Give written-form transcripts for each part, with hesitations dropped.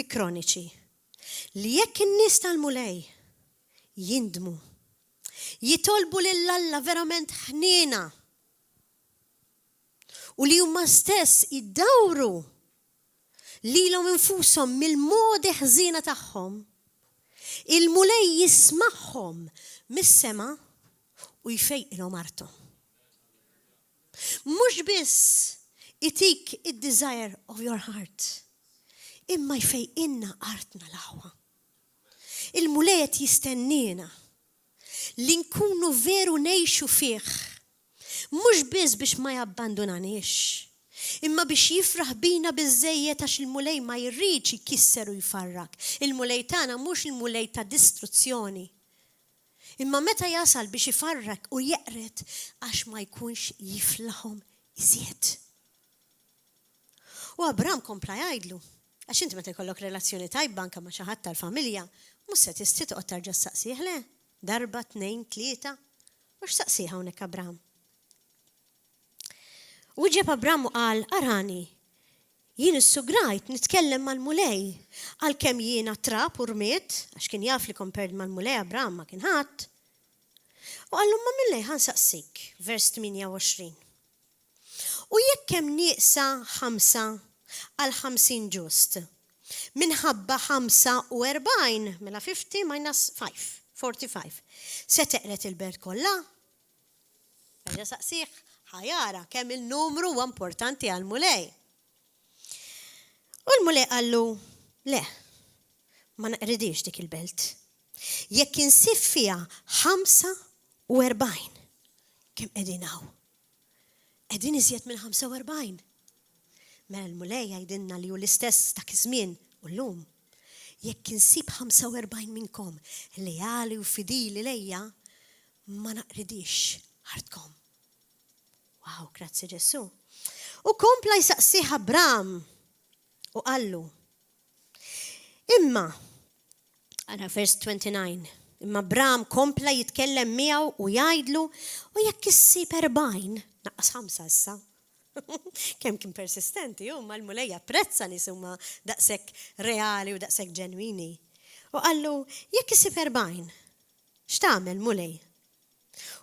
fi Kroniċi li jekk in-nies tal-mulej jindmu, jitolbu lill-Alla verament ħniena u li huma stess iddawru lilhom infushom mill-modi ħżiena tagħhom, il-mulej jismagħhom mis-sema u jfejqilhom arthom. Mhux biss itik id-desire of your heart, imma jfejqilna artna l-aħwa. Il-mulej qed jistennina li nkunu veru ngħixu fih, mhux biss biex ma jabbandunanix, imma biex jifraħ bina biżżejjed għax il-mulej ma jridx jkisser u jfarrak. Il-mulej tagħna mhux il-mulej ta' distruzzjoni. Imma meta jasal biex ifarrak u jeqret għax ma jkunx jiflahom iżjed. U Abram kompla jgħidlu, għax inti meta jkollok relazzjoni tajba anke ma' xi ħadd tal-familja, mhux se tista' toqgħod tarġa' ssaqsih le, darba, 2, 3, mhux saqsih hawnhekk Abram. U ġeb Abram u qal, arani, jien issugrajt nitkellem mal-mulej għalkemm jiena trab u rmiet, għax kien jaf li compared mal-mulej Abram ma kien ħadd. U qallu ma millej ħansaqsik, vers 28. U jekk hemm nieqsa 5 għal 50 ġust, minħabba 45 mela 50 minus 5, 45. Se teqret il-belt kollha? Ejja saqsih, ħajara kemm il-numru huwa importanti għall-mulej. U l-mulej qallu, le, ma naqridix dik il-belt. Jekk insib fiha 45, kemm qegħdin hawn? Qegħdin iżjed minn 45. Mela l-mulej jgħidilna li hu l-istess dak iż-żmien u llum. Jekk insib 45 minnkom lejali u fidili lejja, ma naqridix ħartkom. Wow, grazzi Ġesu. U kompla jsaqsih Abram u qallu, imma, għana vers 29, imma Abram kompla jitkellem miegħu u jgħidlu u jekk issib 40, naqqas 5 issa. Kemm kien persistenti, ma l-mulej apprezza nies huma daqshekk reali u daqshekk ġenwini. U qallu, jekk issib 40, x'tagħmel mulej?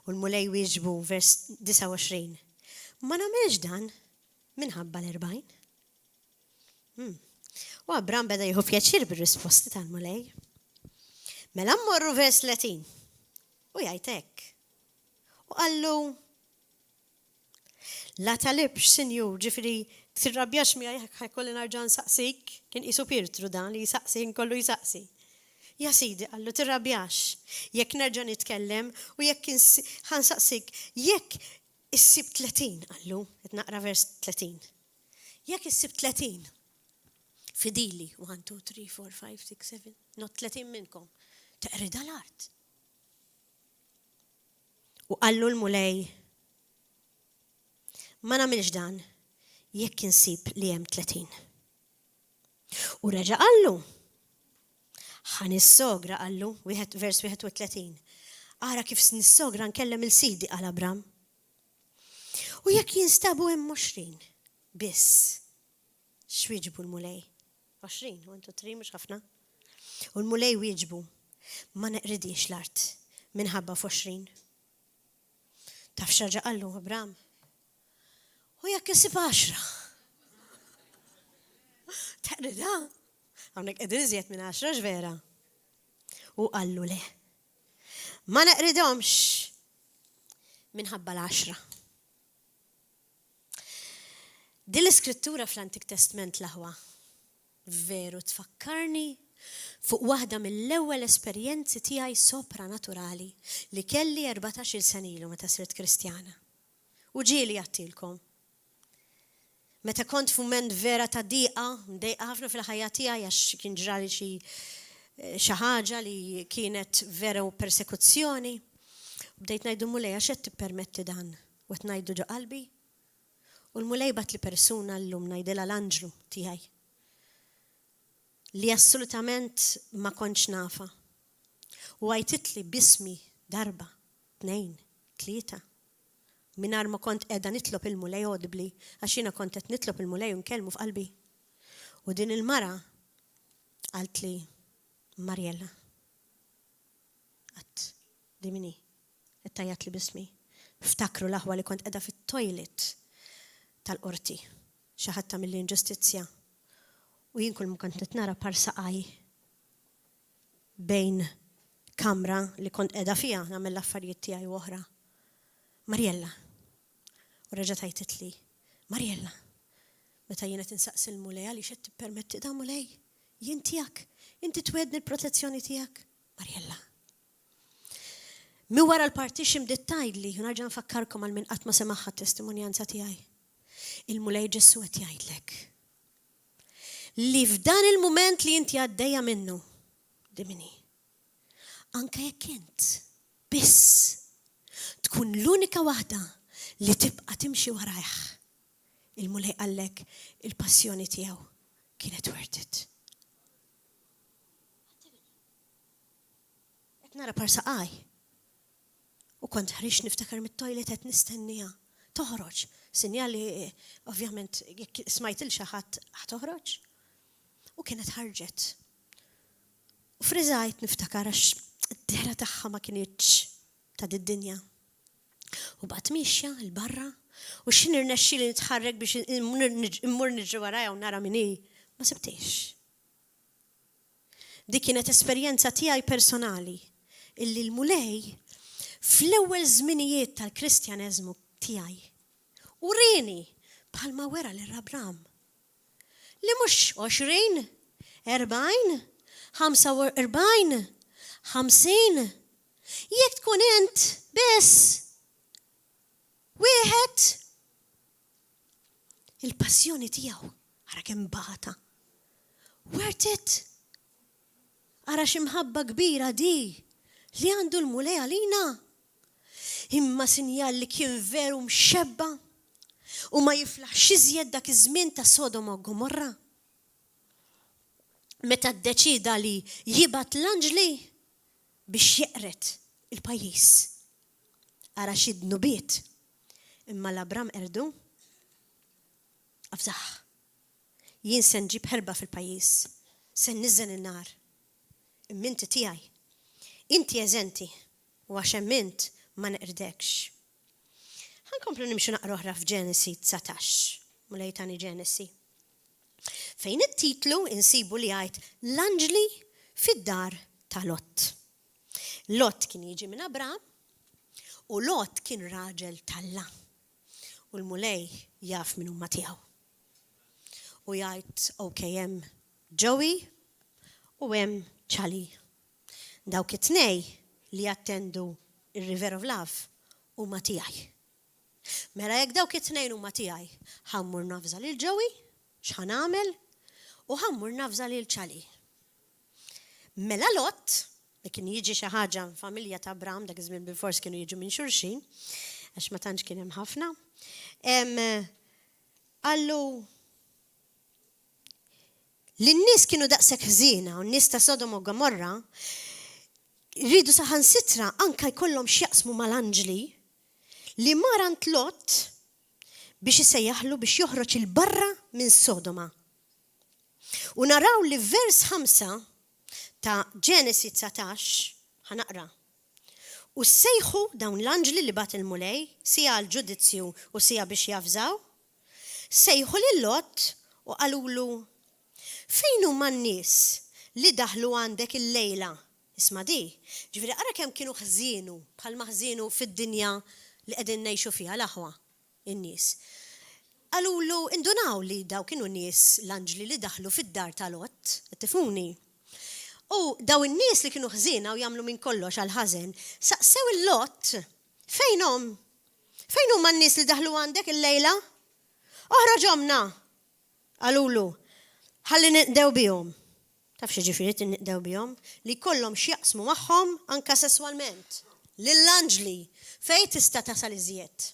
U l-mulej wieġbu vers 29. Ma nagħmilx dan minħabba l-40. U Abram beda jieħu pjaċir bir-risposti tal-mulej. Mela mmorru vers 30. U jgħid hekk. U qallu, la talibx, Sinjur, ġifieri tirrabjax miegħi ħajkolli narġa' nsaqsik, kien qisu Pietru dan li jsaqsi kollu jsaqsi. Ja Sidi, qallu tirrabjax, jekk nerġa' nitkellem u jekk ħansaqsik, jekk issib 30, qallu, qed naqra vers 30. Jekk issib 30, fidili, 1, 2, 3, 4, 5, 6, 7, not 30 minnkom, teqrida l-art. U qallu l-mulej, ma nagħmilx dan jekk insib li hemm 30. U reġa' qallu, ħan is-sogra qallu, vers 31. Ara kif nis-sogra nkellem il-Sidi qal Abram. U jekk jinstabu hemm 20 biss, x'wieġbu l-mulej? 20, 1, 2, 3 mhux ħafna. U l-mulej wieġbu, ma neqridix l-art minħabba f'20. Taf x'raġa' qallu Abram? U jekk isib 10. Taqrida, hawnhekk qegħdin iżjed minn 10 x'vera. U qallu le. Ma naqridhomx minħabba l-10. Din l-iskrittura fl-Antik Testament l-aħwa veru tfakkarni fuq waħda mill-ewwel esperjenzi tiegħi sopranaturali li kelli 14 sena ilu meta sirt Kristjana. U ġieli jagħtilkom. Meta kont f'mument vera ta' mdejqa ħafna fil-ħajja tiegħi għax kien ġrali xi ħaġa li kienet vera persekuzzjoni. Bdejt ngħidu mulej għax qed tippermetti dan u qed ngħidu ġo qalbi. U l-mulej bat li persuna llum ngħidilha l-anġlu tiegħi li assolutament ma kontx nafa. U għajtitli bismi darba, 2, 3. Minar ma kont qiegħda nitlob il-mulej audibly, għax jiena kont qed nitlob il-mulej u nkellmu f'qalbi. U din il-mara Għalt li, Mariella. Għat, dimini, ittajat li bismi. Ftakru laħwa li kont edha fit-toilet tal-qorti. Xaħatta mill-inġustizzja. U jien kull kont nitnara parsaqaj bejn kamra li kont edha fija nagħmel l-affarijiet tiegħi oħra. Mariella. U reġa' tajtit li, Mariella. Meta jiena tinsaqsi l-mulej għaliex qed tippermetti da mulej. Jien tiegħek, inti twedni l-protezzjoni tiegħek. Mariella. Mi wara l-partixim dittajdli, u narġa' nfakkarkom għal min qatt ma semaħħa t-testimonjanza tiegħi. Il-mulej Ġessu qed jgħidlek li f'dan il-mument li inti għaddejja minnu, dimini, anke jekk int biss tkun l-unika waħda li tibqa' timxi warajh. Il-mulej qallek il-passjoni tiegħu kienet worth it. Qed nara parsaqaj. U kont ħarix niftakar mit-toilet qed nistennija. Toħroġ. Sinjali ovvjament jekk smajt il xi ħadd ħatoħroġ. U kienet ħarġet. U friżajt niftakar għax id-dera tagħha ma kienitx ta' dinja. U baqgħet mixja l-barra u x'in irnexxieli nitħarrek biex immur niġri warajha u nara min hi, ma sibtix. Dik kienet esperjenza tiegħi personali illi l-mulej fl-ewwel żminijiet tal-Kristjaneżmu tiegħi urini bħalma wera lir-Abram. Li mhux 20, 40, 45, 50. Jekk tkun int biss wieħed il-passjoni tiegħu ara kemm bata. Worth it. Ara x'imħabba kbira di li għandu l-mulej għalina. Imma sinjal li kien veru mxebba u ma jiflaħx iżjed dak iż-żmien ta' Sodoma u Gomorra. Meta ddeċida li jibgħat l-anġli biex jeqret il-pajjiż. Ara xi dnubiet. Imma l-Abram erdu afżaħ. Jien se nġib ħerba fil-pajjiż. Se niżen in-nar. Imminti tiegħi. Inti eżenti u għax hemm int ma neqrdekx. Ħankomplu nimxu naqra oħra f'Ġenesi 19, mulej tani Ġenesi. Fejn it-titlu insibu li għajt l-anġli fid-dar ta' Lot. Lot kien jiġi minn Abram u Lot kien raġel talla. U l-mulej jaf minn huma tiegħu. U jgħid hemm Joey u hemm Charlie. Dawk it-tnej li jattendu il-River of Love huma tiegħi. Mela jekk dawk it-tnejn huma tiegħi, ħammur nafża lil Joey, x'ħan nagħmel, u ħammur nafża lil Charlie. Mela Lot, li kien jiġi xi ħaġa familja ta' Abram, dak iż-żmien bil-fors kienu jiġu minn xulxin, għax ma tantx kien hemm ħafna. Qallu l-nies kienu daqshekk ħżiena u n-nies ta' Sodoma u Gomorra rridu saħansitra anke jkollhom x'jaqsmu mal-anġli li marant Lot biex isejjaħlu biex joħroġ il-barra minn Sodoma. U naraw li vers 5 ta' Ġenesi 19 ħanaqra. U sejħu dawn l-anġli li bat il-mulej, sija għal-ġudizzju u sija biex jafżaw, sejħu lil Lot u qalulu fejn huma n-nies li daħlu għandek il-lejla? Isma' di, ġifieri ara kemm kienu ħżienu bħalma ħżienu fid-dinja li qegħdin ngħixu fiha l-aħwa in-nies. Qalulu indunaw li daw kienu nies l-anġli li daħlu fid-dar ta' Lot, tifuni. U daw in-nies li kienu ħżiena u jagħmlu minn kollox għal ħażen, saqsew il-Lot fejnhom? Fejn huma n-nies li daħlu għandek il-lejla? Oħroġhomna. Qalulu ħalli niqdew bihom. Taf xi ġifieri niqdew bihom? Li jkollhom x'jaqsmu magħhom anke sesswalment. Lill-anġli fejn tista' tasal iżjed.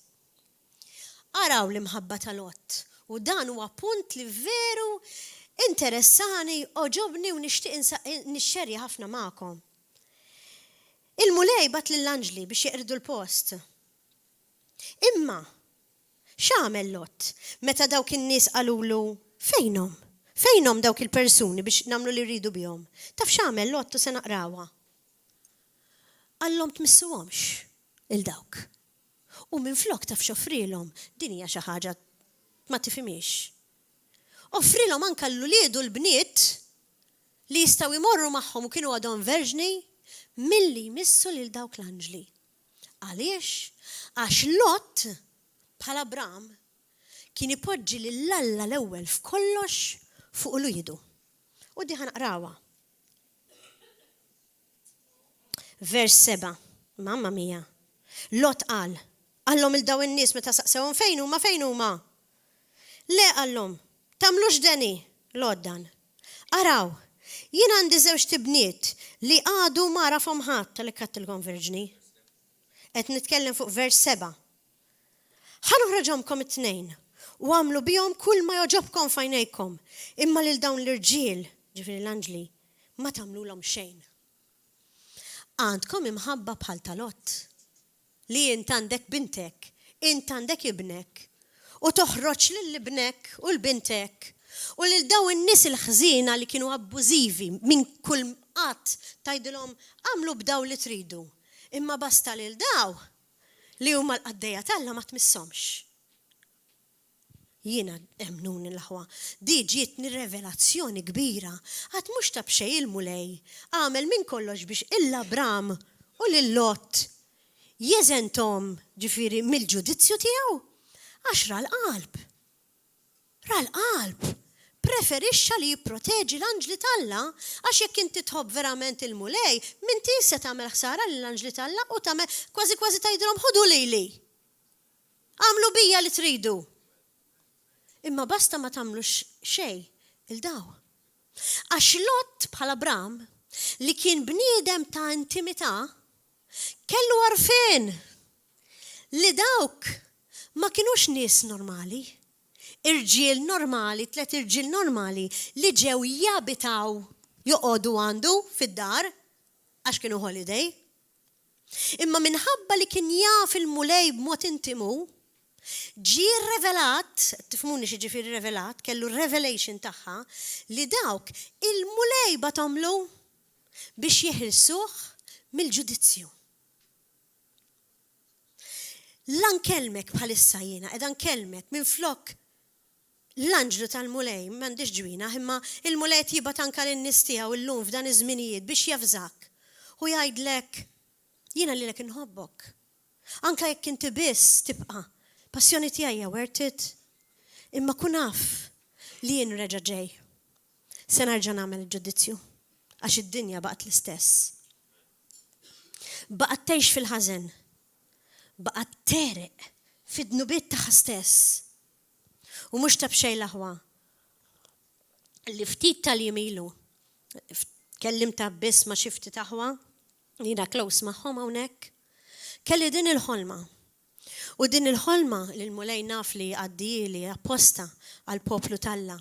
Araw l-imħabba ta' Lot. U dan huwa punt li veru interessani, oġobni u nixtieq nixxerja ħafna magħkom. Il-mulej bat lill-anġli biex jeqrdu l-post. Imma x'għamel Lot meta dawk in-nies qalulu fejnhom? Fejnhom dawk il-persuni biex nagħmlu li rridu bihom? Taf x'għamel Lottu se naqrawha. Għallhom tmissuhomx il-dawk. U minflok taf x'offrilhom, din hija xi ħaġa ma tifhimix. Offrilhom anke l-uliedu l-bniet li jistgħu jmorru magħhom u kienu għadhom verġni milli jmissu lil dawk l-anġli. Għaliex? Għax Lot bħala Abram kien ipoġġi lill-Alla l-ewwel f'kollox fuq uliedu. U di ħanaqrawha. Vers 7. Mamma mia. Lot għallhom il-daw in-nies meta saqsewhom fejn huma? Le għallhom, tagħmlux deni, Lot dan. Araw, jien għandi żewġ tibniet li għadu ma rafhom ħadd li kattilhom verġni. Qed nitkellem fuq vers 7. Ħanoħroġhomkom it-tnejn u għamlu bihom kull ma joġobkom f'għajnejkom, imma lil dawn l-irġiel, ġifieri l-anġli, ma tagħmlulhom xejn. Għandkom imħabba bħal ta' Lot li int għandek bintek, int għandek ibnek, u toħroġ lill-ibnek u l-bintek u lil daw in-nies il-ħżiena li kienu abbużivi minn kull qatt tgħidilhom għamlu b'daw li tridu. Imma basta lil daw li huma l-qaddejja talla ma tmissomx. Jiena emnuni l-aħwa, di ġietni revelazzjoni kbira, għad mhux ta' b'xejn il-mulej, għamel minn kollox biex il-Abram u lil-Lot jeżenthom ġifieri mill-ġudizzju tiegħu għax ra l-qalb. Preferixxa li jipproteġi l-anġli talla għax jekk inti tħobb verament il-mulej, minti se tagħmel ħsara lill-anġli talla u tagħmel kważi tgħidilhom ħudu lili. Għamlu bija li tridu. Imma basta ma tagħmlux xejn il-daw. Għax Lot bħala Abram li kien bniedem ta' intimità kellu għarfien li dawk ma kienux nies normali. Irġiel normali, 3 irġiel normali li ġew jabitaw joqogħdu għandu fid-dar għax kienu holiday. Imma minħabba li kien jaf il-mulej b'mod intimu, ġi revelat, tifhmuni xi ġifieri revelat, kellu revelation tagħha li dawk il-mulej batomlu biex jeħilsuh mill-ġudizzju. Lan kelmek bħalissa jiena, edan kelmek minn flok l-anġlu tal-mulej, m'għandix ġwina, imma il-mulej jibat anka lin-nies tiegħu illum f'dan iż-żminijiet biex jafżak u jgħidlek jiena lilek inħobbok. Anka jekk inti biss tibqa' passjoni tiegħi worth it, imma kun naf li jien reġa' ġej. Se nerġa' nagħmel il-ġudizzju għax id-dinja baqgħet l-istess. Baqgħet tgħix fil-ħażen, baqgħet tereq fid-dnubiet tagħha stess. U mhux ta' b'xejn l-aħwa. Li ftit tal-jimilu, kellimta biss ma' xi ftit aħwa, jiena close magħhom hawnhekk, kelli din il-ħolma. U din il-ħolma li l-mulej naf li għaddili apposta għal-poplu talla.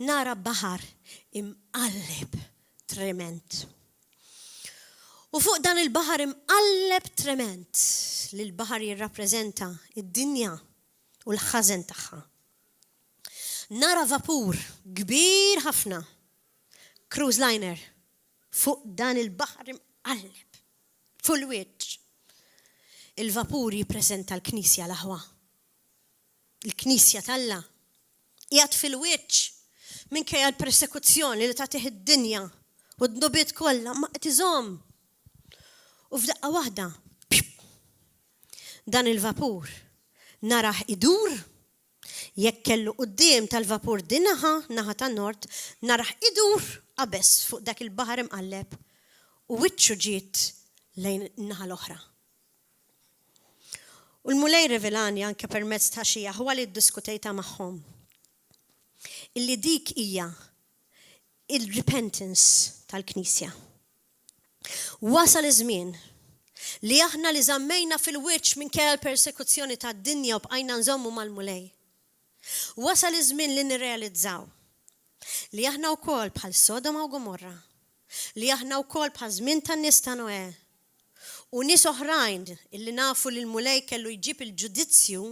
Nara baħar imqalleb trement. U fuq dan il-baħar imqalleb trement li l-baħar jirrappreżenta id-dinja u l-ħażen tagħha. Nara vapur kbir ħafna, cruise liner, fuq dan il-baħar imqalleb, fuq il-wiċċ. Il-vapur jippreżenta l-Knisja l-aħwa. Il-Knisja talla qiegħed fil-wiċċ minkejja l-persekuzzjoni li tagħtih id-dinja u d-nubiet kollha ma qed iżomm. U f'daqqa waħda dan il-vapur naraħ idur, jekk kellu quddiem tal-vapur din naħa tan-nord, naraħ idur qabes fuq dak il-baħar imqalleb u wiċċu ġiet lejn in-naħa l-oħra. U l-mulej revelani anke permezz ta' xi aħwal iddiskutejta magħhom. Illi dik hija il-repentance tal-Knisja. Wasal iż-żmien li aħna li żammejna fil-wiċċ minkejja l-persekuzzjoni tad-dinja u bqajna nżommu mal-mulej. Wasal iż-żmien li nirrealizzaw li aħna wkoll bħal Sodoma u Gomorra, li aħna wkoll bħal żmien tan-nies ta' Noè u nies oħrajn illi nafu li l-mulej kellu jġib il-ġudizzju,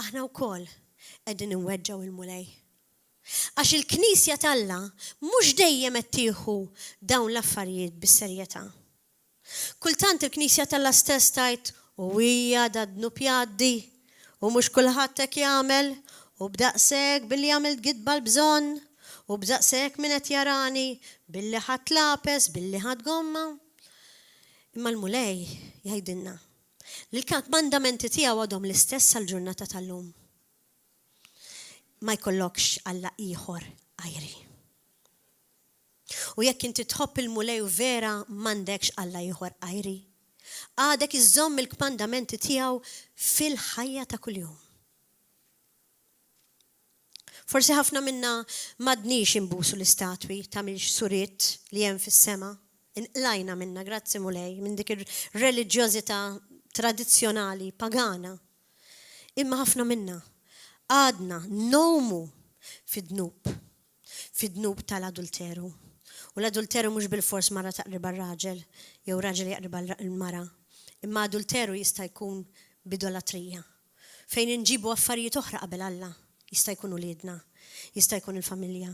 aħna wkoll qegħdin inweġġgħu il-mulej. Għax il-Knisja talla mhux dejjem qed tieħu dawn l-affarijiet bis-serjetà. Kultant il-Knisja talla stess tajt u hija dadnu pjaddi u mhux kulħadd hekk jagħmel u b'daqshekk billi għamilt gidba l-bżonn u b'daqshekk min qed jarani billi ħadd lapes, billi ħadd gomma. Imma l-mulej jgħidilna li l-mandamenti tiegħu għadhom l-istess għall-ġurnata tal-lum. Ma jkollokx Alla ieħor għajri. U jekk inti tħobb il-mulej u vera m'għandekx Alla ieħor għajri, għadek iżomm il-mandamenti tiegħu fil-ħajja ta' kuljum. Forsi ħafna minna m'għadniex imbusu l-istatwi ta' suriet li hemm fis-sema. Inqlajna minna, grazzi mulej, minn dik ir-reliġjożità tradizzjonali, pagana. Imma ħafna minna għadna nomu fid-dnub tal-adulteru. U l-adulteru mhux bil-fors mara taqriba r-raġel, jew raġel jaqriba l-mara. Imma adulteru jista' jkun bidolatrija. Fejn inġibu affarijiet oħra qabel Alla. Jista' jkun uliedna, jista' jkun il-familja,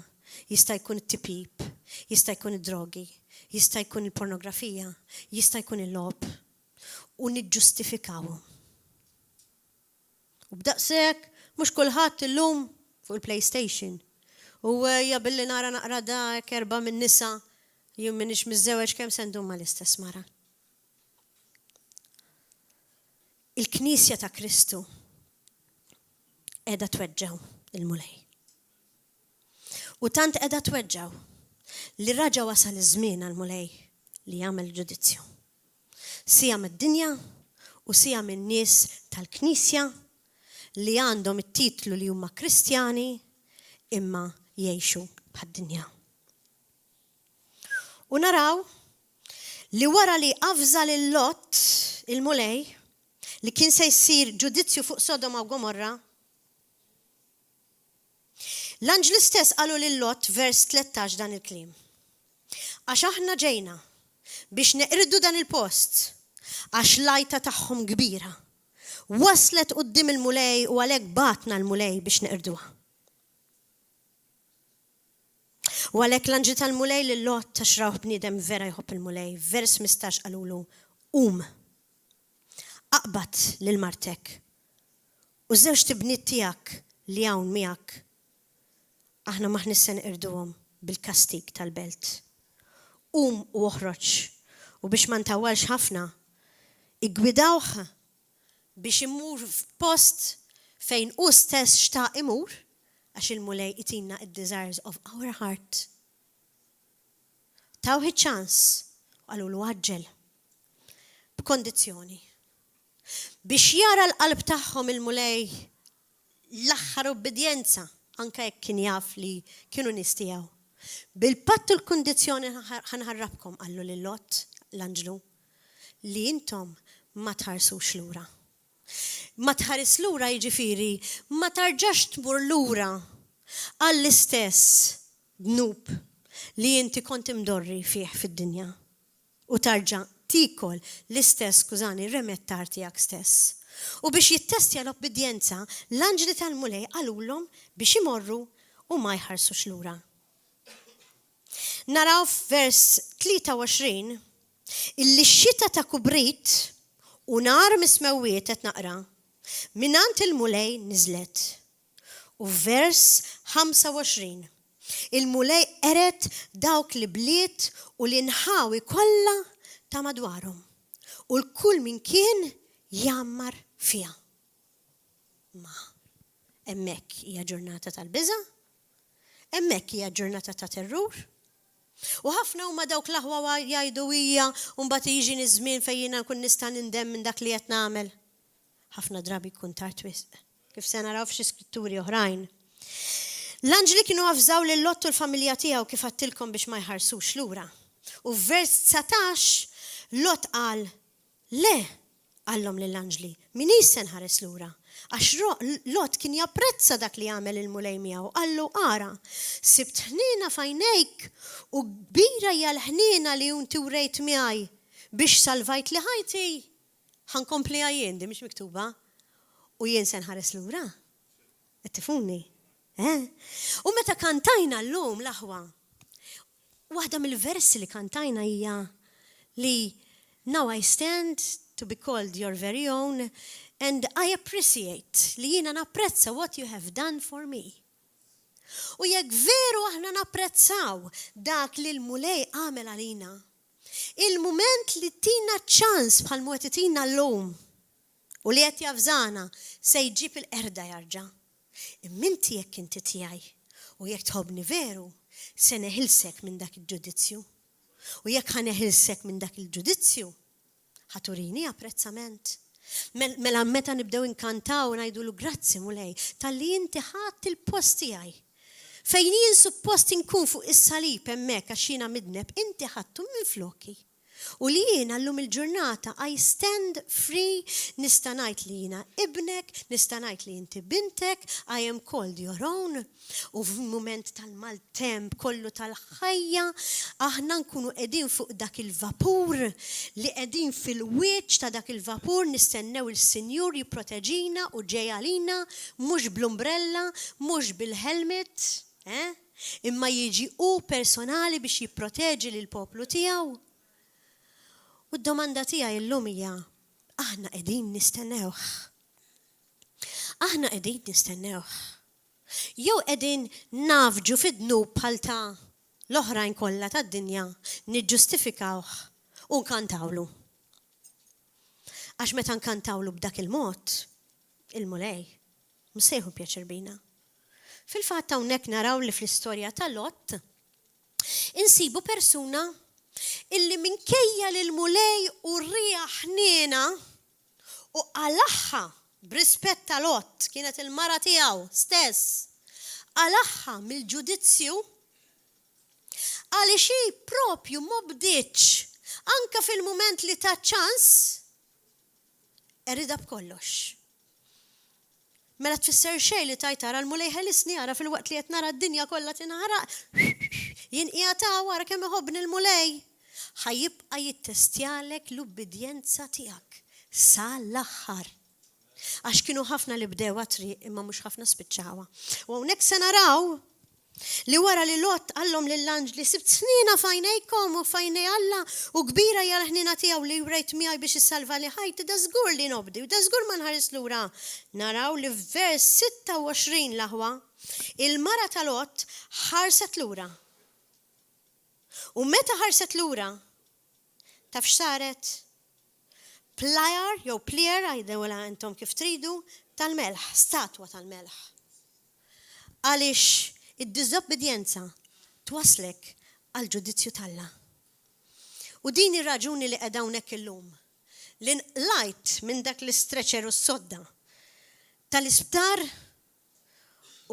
jista' jkun it-tipib, jista' jkun id-drogi, jista' jkun il-pornografija, jista' jkun il-lob. U niġġustifikawu. U b'daqshekk mhux kulħadd illum fuq il-PlayStation. U billi nara naqra dak erba' minn nisa jien m'iniex miżżewweġ kemm se ndum mal-istess mara. Il-Knisja ta' Kristu qiegħda tweġġew il-mulej. U tant qiegħda tweġġew li raġa wasal iż-żmien għall-mulej li jagħmel ġudizzju. Sija mid-dinja u sija min-nies tal-Knisja li għandhom it-titlu li huma Kristjani imma jgħixu bħad-dinja. U naraw li wara li avża lil Lot il-mulej li kien se jsir ġudizzju fuq Sodoma u Gomorra, l-anġli stess qalu lil Lot vers 13 dan il-kliem. Għax aħna ġejna biex neqridu dan il-post għax lajta tagħhom kbira. Waslet qudiem il-mulej u għalhekk batna l-mulej biex neqirduha. U għalhekk l-anġli tal-mulej lil Lot taxraw bniedem vera jħobb il-mulej. Vers 15 qalulu aqbad lil martek u żewġ tibniet tiegħek li hawn miegħek aħna maħnis se neqirduhom bil-kastik tal-belt. U oħroġ u biex ma ntawwalx ħafna igwidawh biex imur f'post fejn hu stess xtaq imur għax il-mulej itina id-desires of our heart. Tawħi ċans għalu l-għagġel b'kondizzjoni. Biex jara l-qalb tagħhom il-mulej l-aħħar obbedjenza anke jekk kien jaf li kienu nistijaw. Bil-pattu l-kondizzjoni ħanħarrabkom għallu lil Lot l-anġlu li intom ma tħarsux lura. Ma tħares lura jiġifieri ma tarġax tmur lura għall-istess dnub li inti kont imdorri fih fid-dinja u tarġa' tikol l-istess remettar tiegħek stess. U biex jittestja l-obbedjenza, l-anġli tal-mulej qalulhom biex imorru u ma jħarsux lura. Naraw f'vers 23 illi x-xita ta' kubrit u nar mismewwiet qed naqra minant il-mulej niżlet. U vers 25 il-mulej eret dawk li bliet u li nħawi kollha ta' madwarhom u l-kull min kien jammar fija. Ma hemmhekk hija ġurnata tal-biża', hemmhekk hija ġurnata ta' terrur. U ħafna huma dawk l-aħwa jgħidu hija u mbagħad jiġi żmien fejn jiena nkun nista' nindem minn dak li qed nagħmel. Ħafna drabi jkun tard wisq, kif se naraw f'xi skritturi oħrajn. L-anġli kienu avżaw lil Lot u l-familja tiegħu kif għattilkom biex ma jħarsux lura. U f'vers 19 Lot qal le għallhom lill-anġli min se nħares lura. Għax Lot kien japprezza dak li għamel il-mulej miegħu. Qallu ara, sibt ħniena f'għajnejk u kbira hija l-ħniena li inti wrejt miegħi biex salvajt li ħajti. Ħankompli jien di mhix miktuba u jien se nħares lura. Qed tifhmni? U meta kantajna llum l-aħwa, waħda mill-versi li kantajna hija li now I stand to be called your very own and I appreciate li jiena napprezza what you have done for me. U jekk veru aħna napprezzaw dak li l-mulej għamel għalina, il-moment li tina ċans bħal mwet tina l-lum u li qed jafżana se jġib il-qerda jarġa'. Imminti jekk inti tiegħi u jekk tħobbni veru se neħilsek minn dak il-ġudizzju. U jekk ħaneħilsek minn dak il-ġudizzju, ħaturini apprezzament. Mela meta nibdew inkantaw u ngħidulu grazzi mulej tal-li inti ħadd il-post tiegħi. Fejn jien suppost inkun fuq is-salib hemmhekk għax jiena midneb, inti ħadtu minn floki. U li jiena llum il-ġurnata I stand free, nista' ngħid li jiena ibnek, nista' ngħid li inti bintek, I am called your own. U f'mument tal-maltemp kollu tal-ħajja, aħna nkunu qegħdin fuq dak il-vapur li qegħdin fil-wiċċ ta' dak il-vapur nistennew il-Sinjur jipproteġina u ġej għalina, mhux bl-umbrella, mhux bil-helmet, imma jiġi u personali biex jipproteġi lill-poplu tiegħu. U d-domanda tiegħi llum hija aħna qegħdin nistennewh. Aħna qegħdin nistennewh. Jew qegħdin nafġu fid-dnub bħal ta' l-oħrajn kollha tad-dinja niġġustifikawh u nkantawlu. Għax meta nkantawlu b'dak il-mod, il-mulej msejħu pjaċir bina. Fil-fatt hawnhekk naraw li fl-istorja ta' Lot insibu persuna illi minkejja li l-mulej u rija ħniena u għalaħħa b'rispett ta' Lot kienet il-mara tiegħu stess għalaħħa mill-ġudizzju għaliex hi propju ma bdietx anke fil-mument li ta' ċans erida b'kollox. Mela tfisser xejn li tajt ara l-mulej ħelisni ara fil-waqt li qed nara d-dinja kollha tinħaraq. Jien qiegħed wara kemm iħobbni l-mulej. Ħajibqa' jittestjalek l-ubbidjenza tiegħek sal-aħħar. Għax kienu ħafna li bdew triq imma mhux ħafna spiċċawha. U hawnhekk se naraw li wara li Lot qallhom lill-anġli sibt snina f'għajnejkom u f'għajnej Alla u kbira hija l-ħnina tiegħu li wrejt miegħi biex issalva li ħajti da żgur li nobdi u da żgur ma nħares lura. Naraw li f'vers 26 l-aħwa il-mara ta' Lot ħarset lura. U meta ħarset lura taf x'saret? Plajar jew plier għajdewla intom kif tridu tal-melħ, statwa tal-melħ. Għaliex id-diżobbedjenza twaslek għal ġudizzju tal-Alla. U din ir-raġuni li qed hawnhekk illum. Li nqlajt minn dak l-istreċer u s-sodda tal-isptar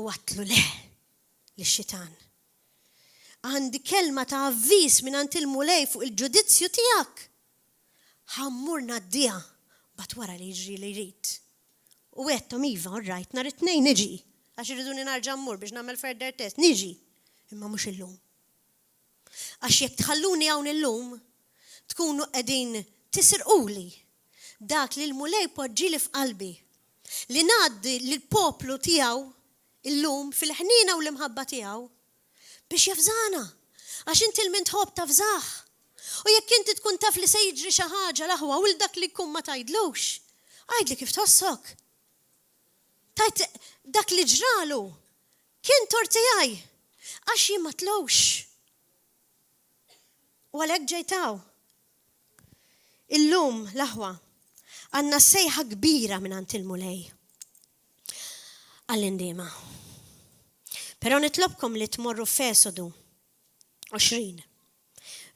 u għatlu le lix-xitan. Għandi kelma ta' avviż mingħand il-mulej fuq il-ġudizzju tiegħek. Ħammurna d-dija bat wara li jiġri li jrid. U għettom iva, orrajt, nhar it-tnejn niġi. Għax irriduni narġa' mmur biex nagħmel further test, niġi, imma mhux illum. Għax jekk tħalluni hawn illum, tkunu qegħdin tisirquli dak li l-mulej poġġili f'qalbi li ngħaddi lill-poplu tiegħu illum fil-ħnina u l-imħabba tiegħu biex jafżana, għax inti l-min tħobb tafżaħ. U jekk inti tkun taf li se jiġri xi ħaġa l-aħwa u dak li jkun ma tgħidlux, għajdli kif tħossok. Tajt dak li ġralu kien torti għaj għax jien ma tlowx. U għalhekk ġejtaw. Illum l-aħwa għandna sejħa kbira mingħand il-mulej għall-indiema. Però nitlobkom li tmorru f'Esodu 20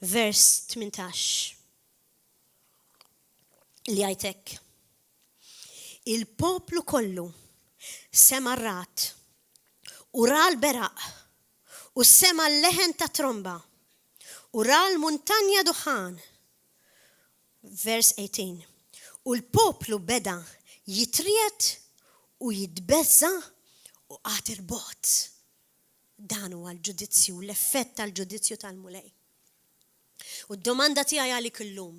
vers 18 li għajtek. Il-poplu kollu sema r-rat u ra l-beraq u sema l-leħen ta' tromba u ra l-muntanja duħan. Vers 18. U l-poplu beda jitriet u jitbezza u għat il-bot. Dan huwa l-ġudizzju, l-effett tal-ġudizzju tal-mulej. U d-domanda tiegħi għalik illum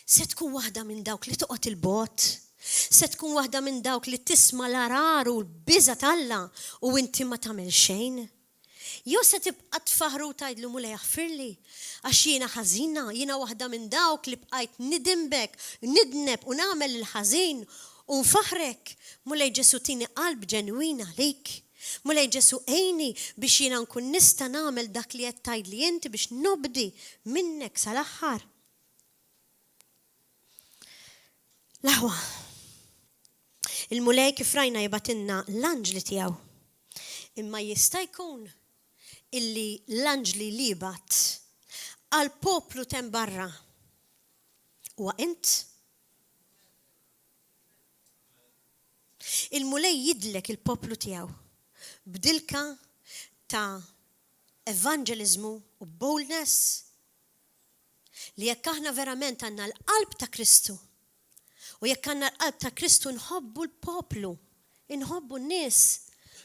se tkun waħda minn dawk li toqgħod il-bot Se tkun waħda minn dawk li tisma' l-arar u l-biża' talla u inti ma tagħmel xejn. Jew se tibqa' tfaħru tgħidlu mulej aħfirli għax jiena ħażina, jiena waħda minn dawk li bqajt nidimbek, nidneb u nagħmel il-ħażin u nfaħrek. Mulej Ġesu tini qalb ġenwin għalik. Mulej Ġesu għejni biex jiena nkun nista' nagħmel dak li qed tgħidli inti biex nobdi minnek sal-aħħar. L-aħwa. Il-mulej kif rajna jibatinna l-anġli tiegħu. Imma jista' jkun illi l-anġli li bat għal poplu tem barra huwa int. Il-mulej jidlek il-poplu tiegħu b'dilka ta' evangelizmu u boldness li jekk aħna verament għandna l-qalb ta' Kristu u jekk għandna l-qalb ta' Kristu nħobbu l-poplu, nħobbu n-nies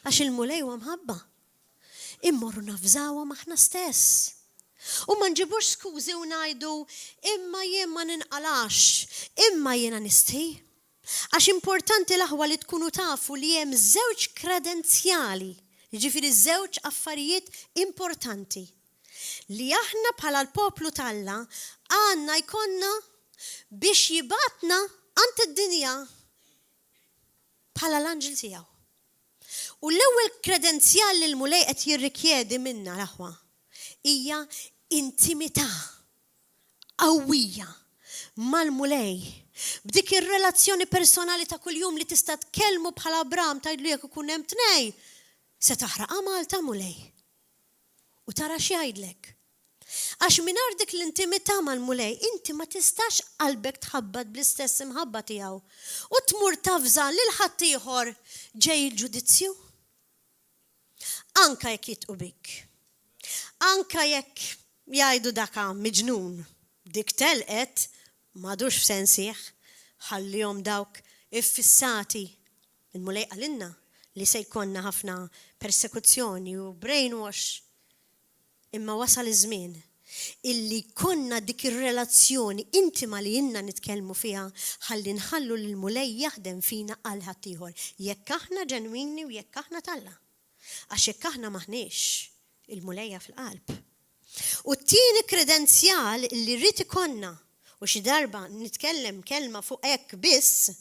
għax il-mulej huwa mħabba. Immorru nafżawhom aħna stess. U ma nġibux skużi u ngħidu imma jien ma ninqalax, imma jiena nisti. Għax importanti l-aħwa li tkunu tafu li hemm żewġ kredenzjali, jiġifieri żewġ affarijiet importanti li aħna bħala l-poplu talla għandna jkollna biex jibatna għand id-dinja bħala l-anġel tiegħu. U l-ewwel kredenzjal li l-mulej qed jirrikjedi minna l-aħwa hija intimità qawwija mal-mulej. B'dik ir-relazzjoni personali ta' kuljum li tista' tkellmu bħala Abram tgħidlu jekk ikun hemm tnej se taħraq Malta mulej. U tara xi jgħidlek. Għax mingħajr dik l-intimità mal-mulej inti ma tistax qalbek tħabbad bl-istess imħabba tiegħu u tmur tafża lil ħadd ieħor ġej il-ġudizzju. Anka jekk jitqu bik. Anka jekk jgħidu daka miġnun. Dik telqet m'għadux f'sensih ħallihom dawk iffissati. Il-mulej qalilna li se jkollna ħafna persekuzzjoni u brainwash. Imma wasal iż-żmien illi konna dik ir-relazzjoni intima li jinna nitkellmu fiha ħalli nħallu l-mulej jaħdem fina għal ħadd ieħor. Jekk aħna ġenwini u jekk aħna talla. Għax jekk aħna maħniex il-mulejja fil-qalb. U t-tieni kredenzjal li rrid ikonna u xi darba nitkellem kelma fuq hekk biss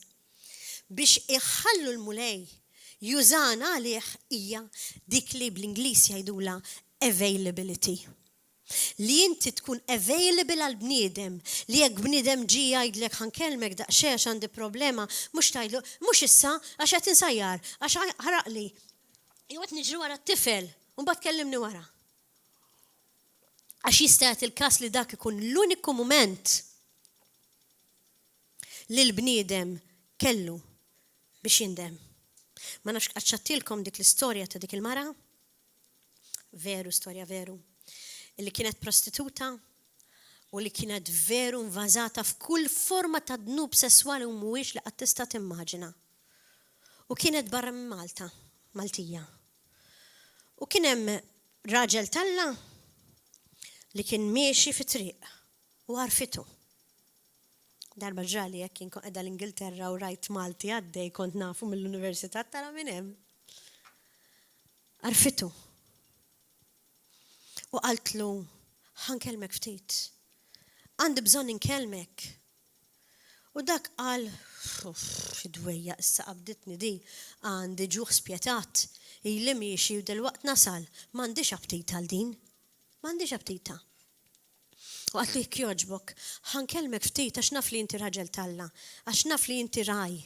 biex iħallu l-mulej jużana għalih hija dik li bl-Ingliż jgħidula availability. Li inti tkun available għal bniedem, li jekk bniedem ġi jgħidlek ħankellmek daqsxejn għandi problema, mhux tgħidlu mhux issa għax qed insajjar, għax ħaraqli. Jew qed niġri wara t-tifel u mbagħad kellimni wara. Għax jista' il-każ li dak ikun l-uniku mument li l-bniedem kellu biex jindem. Ma nafx qaċċattilkom dik l-istorja ta' dik il-mara? Veru, storja veru. Illi kienet prostituta u li kienet veru nvażata f'kull forma ta' dnub sesswali u mhuwiex li qatt tista' timmaġina. U kienet barra minn Malta, Maltija. U kien hemm raġel talla li kien miexi fit-triq u għarfitu. Darba ġali jekk kien qiegħda l-Ingilterra u rajt Malti għaddej kont nafu mill-Università tara minn hemm. Għarfitu. U qaltlu ħankellmek ftit. Għandi bżonn inkellmek. U dak qal fidwejja issa qabditni di għandi ġuħ spjetat ili miexi u delwaqt nasal m'għandix aptit għal din. M'għandix aptita. U għatlu jekk jogħġbok ħankellmek ftit għax naf li inti raġel talla, għax naf li inti raj.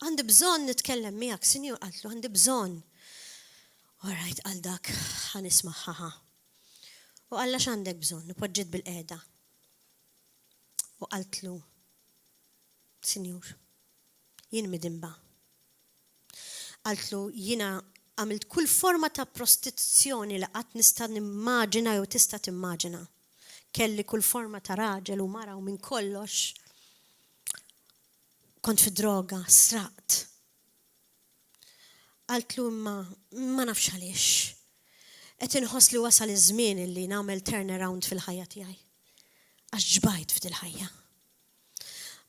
Għandi bżonn nitkellem miegħek, sinjur qaltlu għandi bżonn. Alright għal dak ħanismaħħaha. U għalla x'għandek bżonn, poġġiet bil-qiegħda. U qaltlu, Sinjur, jien midimba. Qaltlu jiena għamilt kull forma ta' prostituzzjoni li qatt nista' nimmaġina jew tista' timmaġina. Kelli kull forma ta' raġel u mara u minn kollox. Kont fi droga, sraqt. Qaltlu ma nafx għaliex. Qed inħoss li wasal iż-żmien illi nagħmel turnaround fil-ħajja tiegħi. Għax ġbajt f'dil ħajja.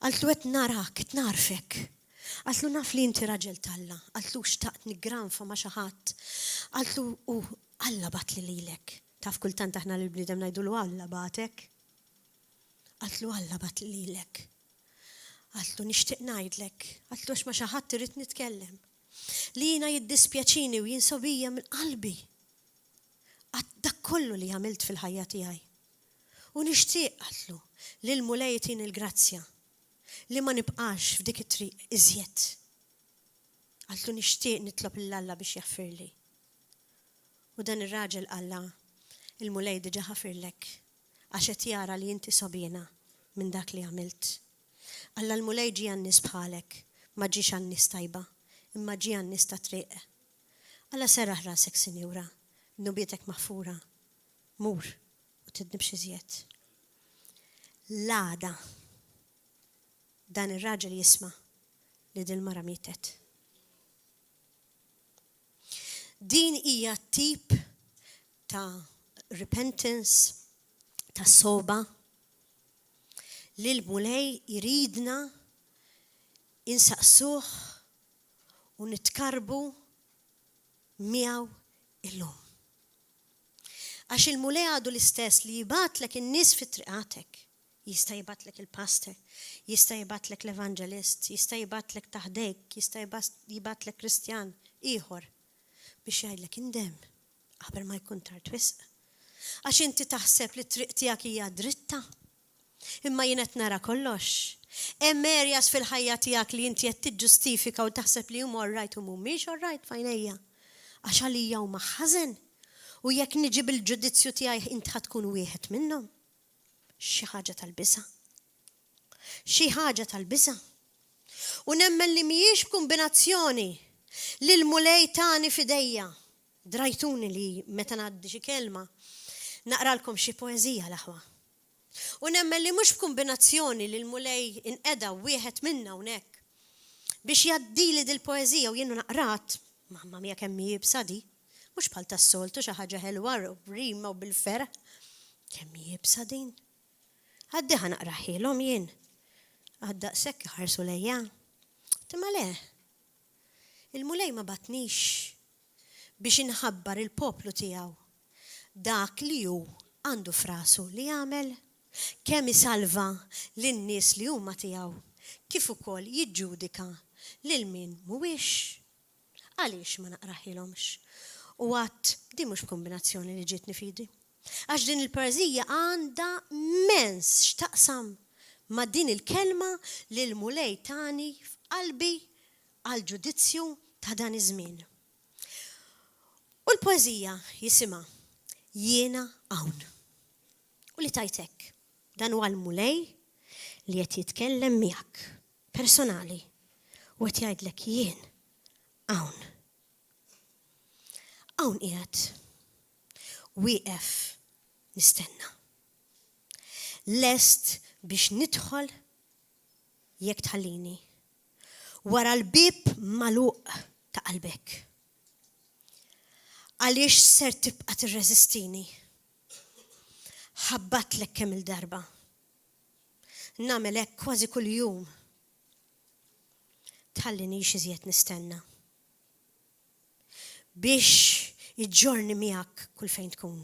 Qaltlu qed narak, qed narfek. Għaltlu naf li inti raġel talla, għaltlu xtaqt nigranfa ma xaħat, għaltlu Alla bat li lilek. Taf kultant aħna l-bnidem najdulu Alla batek. Għaltlu Alla bat li lilek. Għaltlu nishtiq najdlek, għaltlu xma xaħat irrit nitkellem. Li jina jiddispjaċini u jinsobija minn qalbi. Dak kollu li għamilt fil-ħajja tiegħi. U nishtiq għaltlu li l-mulejtin il-grazzja li ma nibqax f'dik it-triq iżjed. Għaltlu nishtiq nitlob l-Alla biex jaffirli. U dan ir-raġel Alla il-mulej diġa ħafirlek għax qed jara li inti sobjena minn dak li għamilt. Alla l-mulej ġi għannis bħalek, ma ġiex għannis tajba, imma ġi għannis ta' triq. Alla serraħ rasek sinjura, nubietek maħfura, mur u tidnib xiżjed. L-għada dan ir-raġel jisma li dil-mara mietet. Din hija tip ta' repentance, ta' soba, li l-mulej iridna insaqsuh u nitkarbu miegħu illum. Għax il-mulej għadu l-istess li jibatlek in-nies fit-triqatek. Jista' jibatlek il-pastor, jista' jibatlek l-evangelist, jista' jibatlek taħdejk, jista' jibatlek Kristjan ieħor biex jgħidlek indem qabel ma jkun tard wisq. Għax inti taħseb li t-triq tiegħek hija dritta. Imma jien qed nara kollox. Hemm areas fil-ħajja tiegħek li inti qed tiġġustifika u taħseb li huma orrajt u mhumiex orrajt f'għajnejja. Għax għalija huma ħażen. U jekk niġi bil-ġudizzju tiegħi inti ħad tkun wieħed minnhom. Xi ħaġa tal-biża'. Xi ħaġa tal-biża'. U nemmen li mhijiex kombinazzjoni li l-mulej tani fidejja. Drajtuni li meta ngħaddi xi kelma naqralkom xi poeżija l-aħwa. U nemmen li mhux f'kombinazzjoni li l-mulej inqeda wieħed minna hawnhekk biex jaddili dil-poeżija u jienu naqrat, mamma mija kemm jibsa di, mhux bħal tas-soltu xi ħaġa ħelwa u rima u bil-ferħ. Kemm jibsa din. Għaddiħa naqraħilhom jien. Għaddaqshekk ħarsu lejja. Timma le. Il-mulej ma batnix biex inħabbar il-poplu tiegħu dak li hu għandu frasu li jagħmel kemm isalva lin-nies li huma tiegħu kif ukoll jiġġudika lil min mhuwiex. Għaliex ma naqraħilhomx. U għadd di mhux kombinazzjoni li ġietni fidi. Għax din il-poeżija għandha mens x'taqsam ma' din il-kelma li l-mulej tani f'qalbi għal ġudizzju ta' dan iż-żmien. U l-poeżija jisimha Jiena hawn. U li tajtek, dan huwa l-mulej li qed jitkellem miegħek personali u qed jgħidlek jien hawn. Hawn qiegħed wieqef nistenna. Lest biex nidħol jekk tħallini wara l-bib magħluq ta' qalbek. Għaliex ser tibqa' tirreżistini. Ħabbatlek kemm il-darba. Nagħmel hekk kważi kuljum. Tħallinix iżjed nistenna. Biex iġġorni miegħek kull fejn tkun.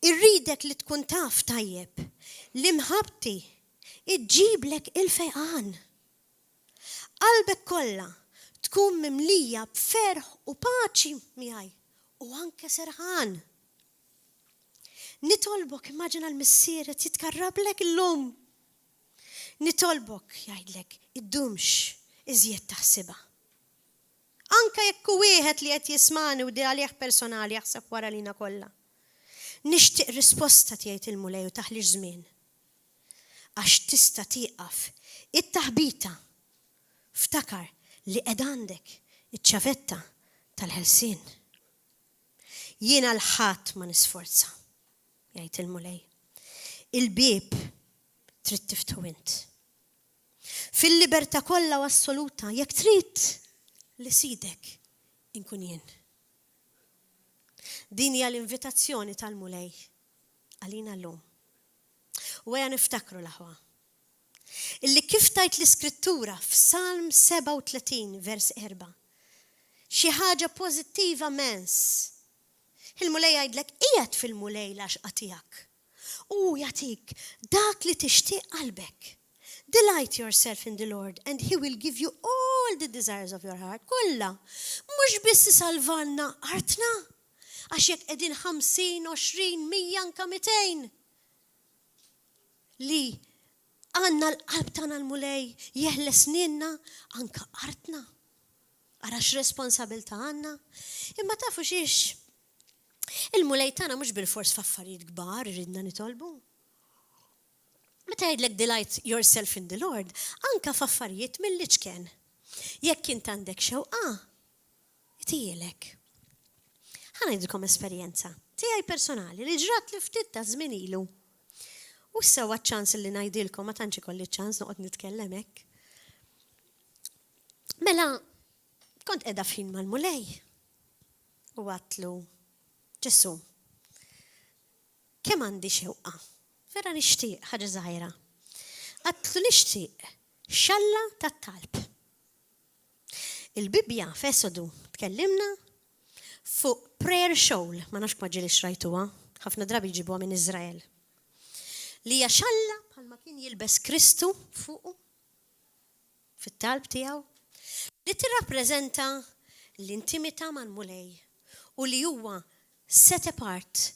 Irridek li tkun taf tajjeb li mħabti iġġiblek il-fejqan. Qalbek kollha tkun mimlija b'ferħ u paċi miegħi u anke serħan. Nitolbok immaġina l-missier qed jitkarrablek illum. Nitolbok jgħidlek iddumx iżjed taħsibha. Anke jekk hu wieħed li qed jismani u di għalih personali jaħseb wara lina kollha. Nixtieq risposta tiegħid il-mulej u taħliġ żmien. Għax tista' tieqaf it-taħbita ftakar li qed għandek iċ-ċavetta tal-ħelsien. Jiena l-ħadd ma nisforza, jgħid il-mulej. Il-bieb trid tiftu int. Fil-libertà kollha u assoluta, jekk trid li sidek inkun jien. Din hija l-invitazzjoni tal-mulej għalina llum. U għja niftakru l-aħwa illi kif tajt l-iskrittura f'Salm 37 vers 4. Xi ħaġa pożittiva mens. Il-mulej jgħidlek qiegħed fil-mulej l-għaxqa tiegħek. U jagħtik dak li tixtieq qalbek. Delight yourself in the Lord and He will give you all the desires of your heart. Kolla, mux biss salvanna artna, għax jek edin 50, 20, 100, anka 200. Li għanna l-qalb tana l-mulej, jeħles ninna, anka artna. Għarax responsabilta għanna. Imma tafu xiex, il-mulej tana mux bil-fors faffarijiet gbar, ridna nitolbu. Meta jgħidlek delight yourself in the Lord, anka f'affarijiet mill-liċken. Jekk kien għandek xewqa, jtijilek. Ħanajdilkom esperjenza tiegħi personali li ġrat li ftit ta' żmien ilu. U sewa ċans li ngħidilkom ma tantx ikolli ċans noqgħod nitkellem hekk. Mela kont qiegħda fin mal-mulej. U għatlu, Ġesu, kemm għandi xewqa? Vera nixtieq ħaġa żgħira. Għatlu nixtieq xalla tat-talb. Il-Bibja f'Esodu tkellimna fuq prayer shawl, ma nafx ma ġielix rajtuha, ħafna drabi jġibuha minn Iżrael. Li hija xalla bħalma kien jilbes Kristu fuqu fit-talb tiegħu li tirrappreżenta l-intimità mal-mulej u li huwa set apart,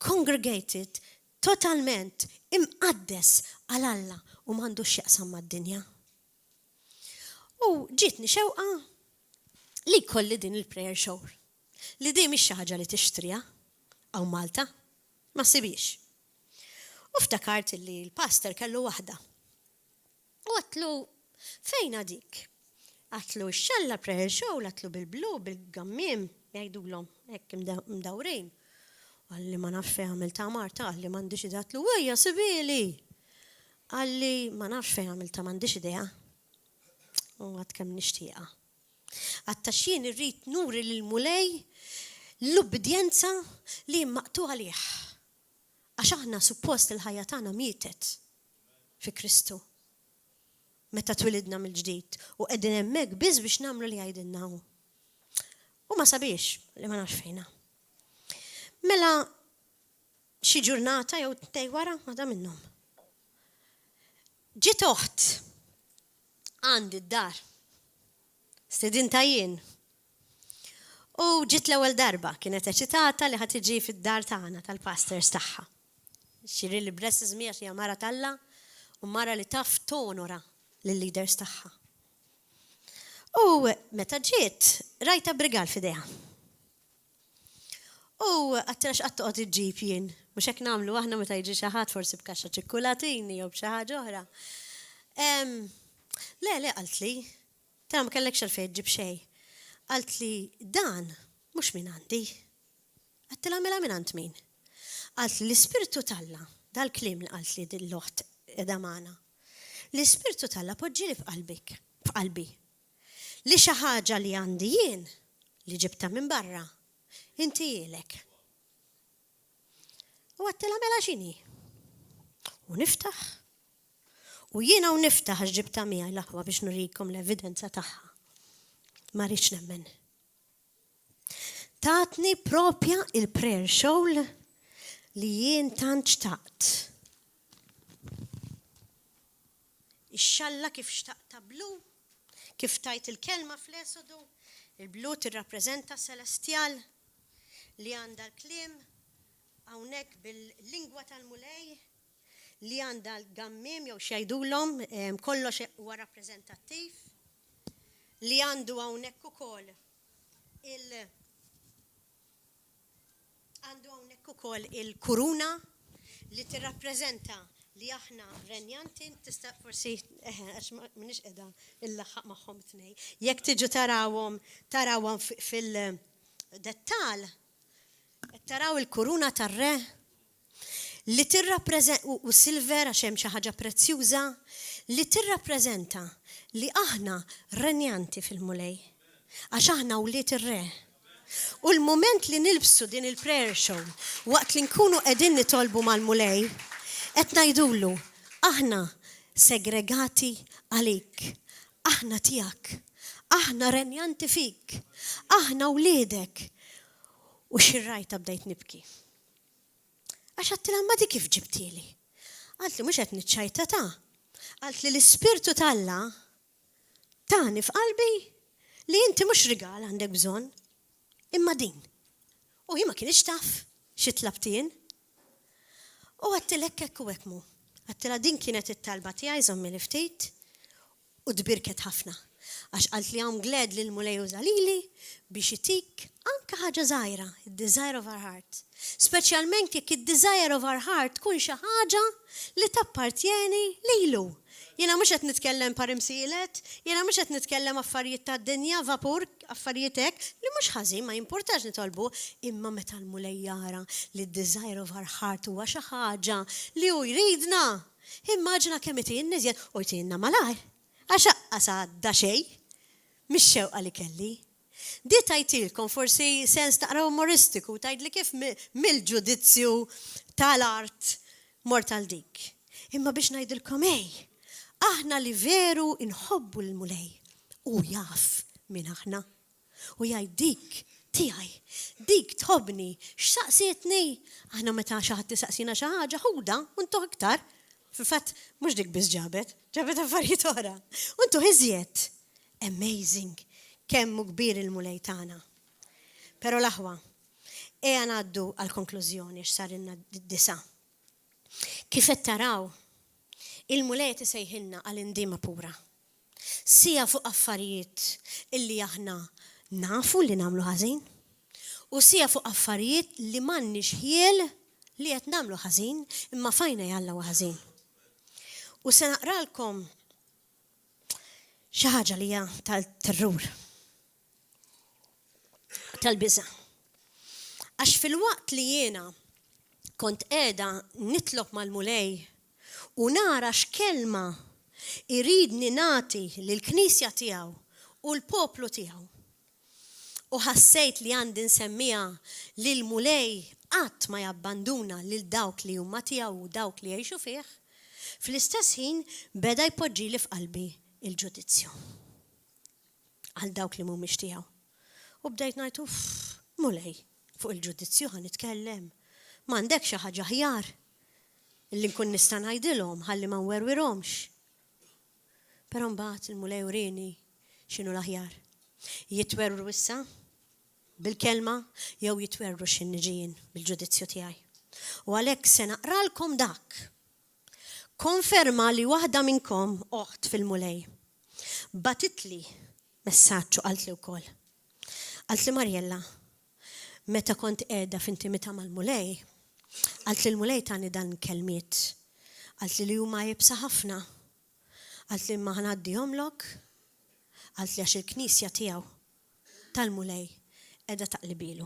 congregated, totalment imqaddes għal Alla u m'għandux x'jaqsam mad-dinja. U ġietni xewqa li kolli din il-prayer shower. Li di mhix xi ħaġa li tixtriha hawn Malta, ma sibix. U ftakart li l-pastor kellu waħda. U għatlu fejn dik? Għatlu xalla prayer shower, għatlu bil-blu, bil-gammim, jgħidulhom hekk mdawrin. Għalli ma nafx fejn għamilta Marta, għalli m'għandix idea, għatlu wejja sibili. Għalli ma nafx fejn għamilta m'għandix idea. U għad kemm nixtieqa. Għattaxin irrid nuri lill-mulej l-ubdjenza li maqtu għalih. Għax aħna suppost il-ħajja tagħna mietet fi Kristu. Meta twilidna mill-ġdid u qegħdin hemmhekk biss biex nagħmlu li jgħidilna hu. U ma sabiex li ma nafx fejna. Mela xi ġurnata jew tnej wara għadha minnhom. Ġiet oħt għandi d-dar. Stedinta jien. U ġiet l-ewwel darba kienet eċitata li ħad tiġi fid-dar tagħna tal-pastors tagħha. Xiri li blesses mija hija mara talla u mara li taf tonora lill-leaders tagħha. U meta ġiet rajta brigal f'idejha. U għattrax għattoqot iġġib jien, mux hekk namlu aħna meta jiġi xi ħadd forsi b'kaxxa ċikkulatini jew b'xi ħaġa oħra. Le qalt li, tara ma kellekx għalfejn ġib xejn. Qalt li dan mhux minn għandi. Għattilha mela minn għand min. Qalt li l-Ispirtu Talla, dal-kliem li qalt li dil-loħt qiegħda magħna. L-Ispirtu Talla poġġili f'qalbi. Li xi ħaġa li għandi jien li ġibta minn barra. Inti jilek. U għattila mela xini. U niftaħ. U jiena u niftaħ ġibta mija l-aħwa biex nurikom l-evidenza taħħa. Ma rridx nemmen. Tatni propja il-prayer shawl li jien tant xtaqt. Ix-xalla kif xtaqta blu, kif tajt il-kelma fl-Esodu, il-blu tirrappreżenta celestial, li għanda l-klim hawnhekk bil-lingwa tal-mulej, li għanda l-gammim jew xejdulhom kollox huwa rappreżentattiv, li għandu hawnhekk ukoll il-kuruna li tirrappreżenta li aħna renjanti tista' forsi għax m'inhiex qiegħda illaħħaq magħhom tnej. Jekk tiġu tarawhom fil-dettal, taraw il-kuruna tar-re li tirrappreżenta u silver għax hemm xi ħaġa prezzjuża li tirrappreżenta li aħna renjanti fil-mulej għax aħna wliet ir-re. U l-moment li nilbsu din il-prayer show waqt li nkunu qegħdin nitolbu mal-mulej qed ngħidulu aħna segregati għalik. Aħna tiegħek. Aħna renjanti fik. Aħna wliedek. U xirrajta bdejt nibki. Għax għattila ma di kif ġibtili. Għalt li mux għet nitċajta ta'. Għalt li l-Ispirtu talla tani f'qalbi li inti mux rigal għandek bżon imma din. U jima kienx taf xitlabtin. U għattilek ekku ekmu. Għattila din kienet it-talba tijaj zommi li ftit u dbirket ħafna. Għax għalt li għam gled li l-mulej użalili biex jitik anka ħaġa zaħira, il-desire of our heart. Speċjalment jekk il-desire of our heart kun xi ħaġa li tappartjeni lilu. Jiena mhux qed nitkellem parimsielet, jiena mhux qed nitkellem affarijiet tad-dinja, vapur, affarijiet hekk li mhux ħażin ma jimpurtax nitolbu, imma meta l-mulej jara li d-desire of our heart huwa xi ħaġa li hu jridna. Immaġina kemm itin niżjed u jtinna malajr. Għax aqqas għadda xejn, mix-xewqa li kelli. Di tajtilkom forsi sens taqraw umoristiku, tajdli kif mill-ġudizzju tal-art mortal dik. Imma biex ngħidilkom aħna li veru inħobbu l-mulej u jaf minn aħna. U jgħid dik tiegħi, dik tħobbni, x'saqsietni? Aħna meta xi ħadd tisaqsina xi ħaġa ħuda u ntuħ iktar. Fil-fatt mhux dik biss ġabet affarijiet oħra. U ntuħ iżjed. Amazing. Kemmu kbir il-mulej tagħna. Però l-aħwa, ngħaddu għall-konklużjoni x'sar inna d-disa. Kif qed taraw, il-mulej tisejħilna għall-indima pura. Sija fuq affarijiet illi aħna nafu li nagħmlu ħażin u sija fuq affarijiet li m'għandniex ħiel li qed nagħmlu ħażin imma fajna jalla ħażin. U se naqralkom xi ħaġa li hija tal-terrur. Tal-biża'. Għax fil-waqt li jiena kont qiegħda nitlob mal-mulej u nara x'kelma iridni nagħti lill-Knisja tiegħu u l-poplu tiegħu. U ħassejt li għandi nsemmija lil mulej qatt ma jabbanduna lil dawk li huma tiegħu u dawk li jgħixu fih. Fl-istess ħin beda jpoġġi li f'qalbi il-ġudizzju għal dawk li mhumiex tiegħu. U bdejt ngħid mulej fuq il-ġudizzju ħa nitkellem. M'għandek xi ħaġa aħjar illi nkun nista' ngħidilhom ħalli ma nwerwirhomx. Però mbagħad il-mulej urini x'inhu l-aħjar. Jitwerru issa bil-kelma jew jitwerru x'inniġijin bil-ġudizzju tiegħi. U għalhekk se naqralkom dak. Konferma li waħda minnkom oħt fil-mulej. Batitli messaġġ u qalt li wkoll. Qalt li Marjella, meta kont qiegħda f'intimità mal-mulej, qalt li l-mulej tani dan kelmiet. Qalt li huma jibsa ħafna. Qalt li ma ħanaddihomlok. Qalt li għax il-Knisja tiegħu tal-mulej qiegħda taqlibilu.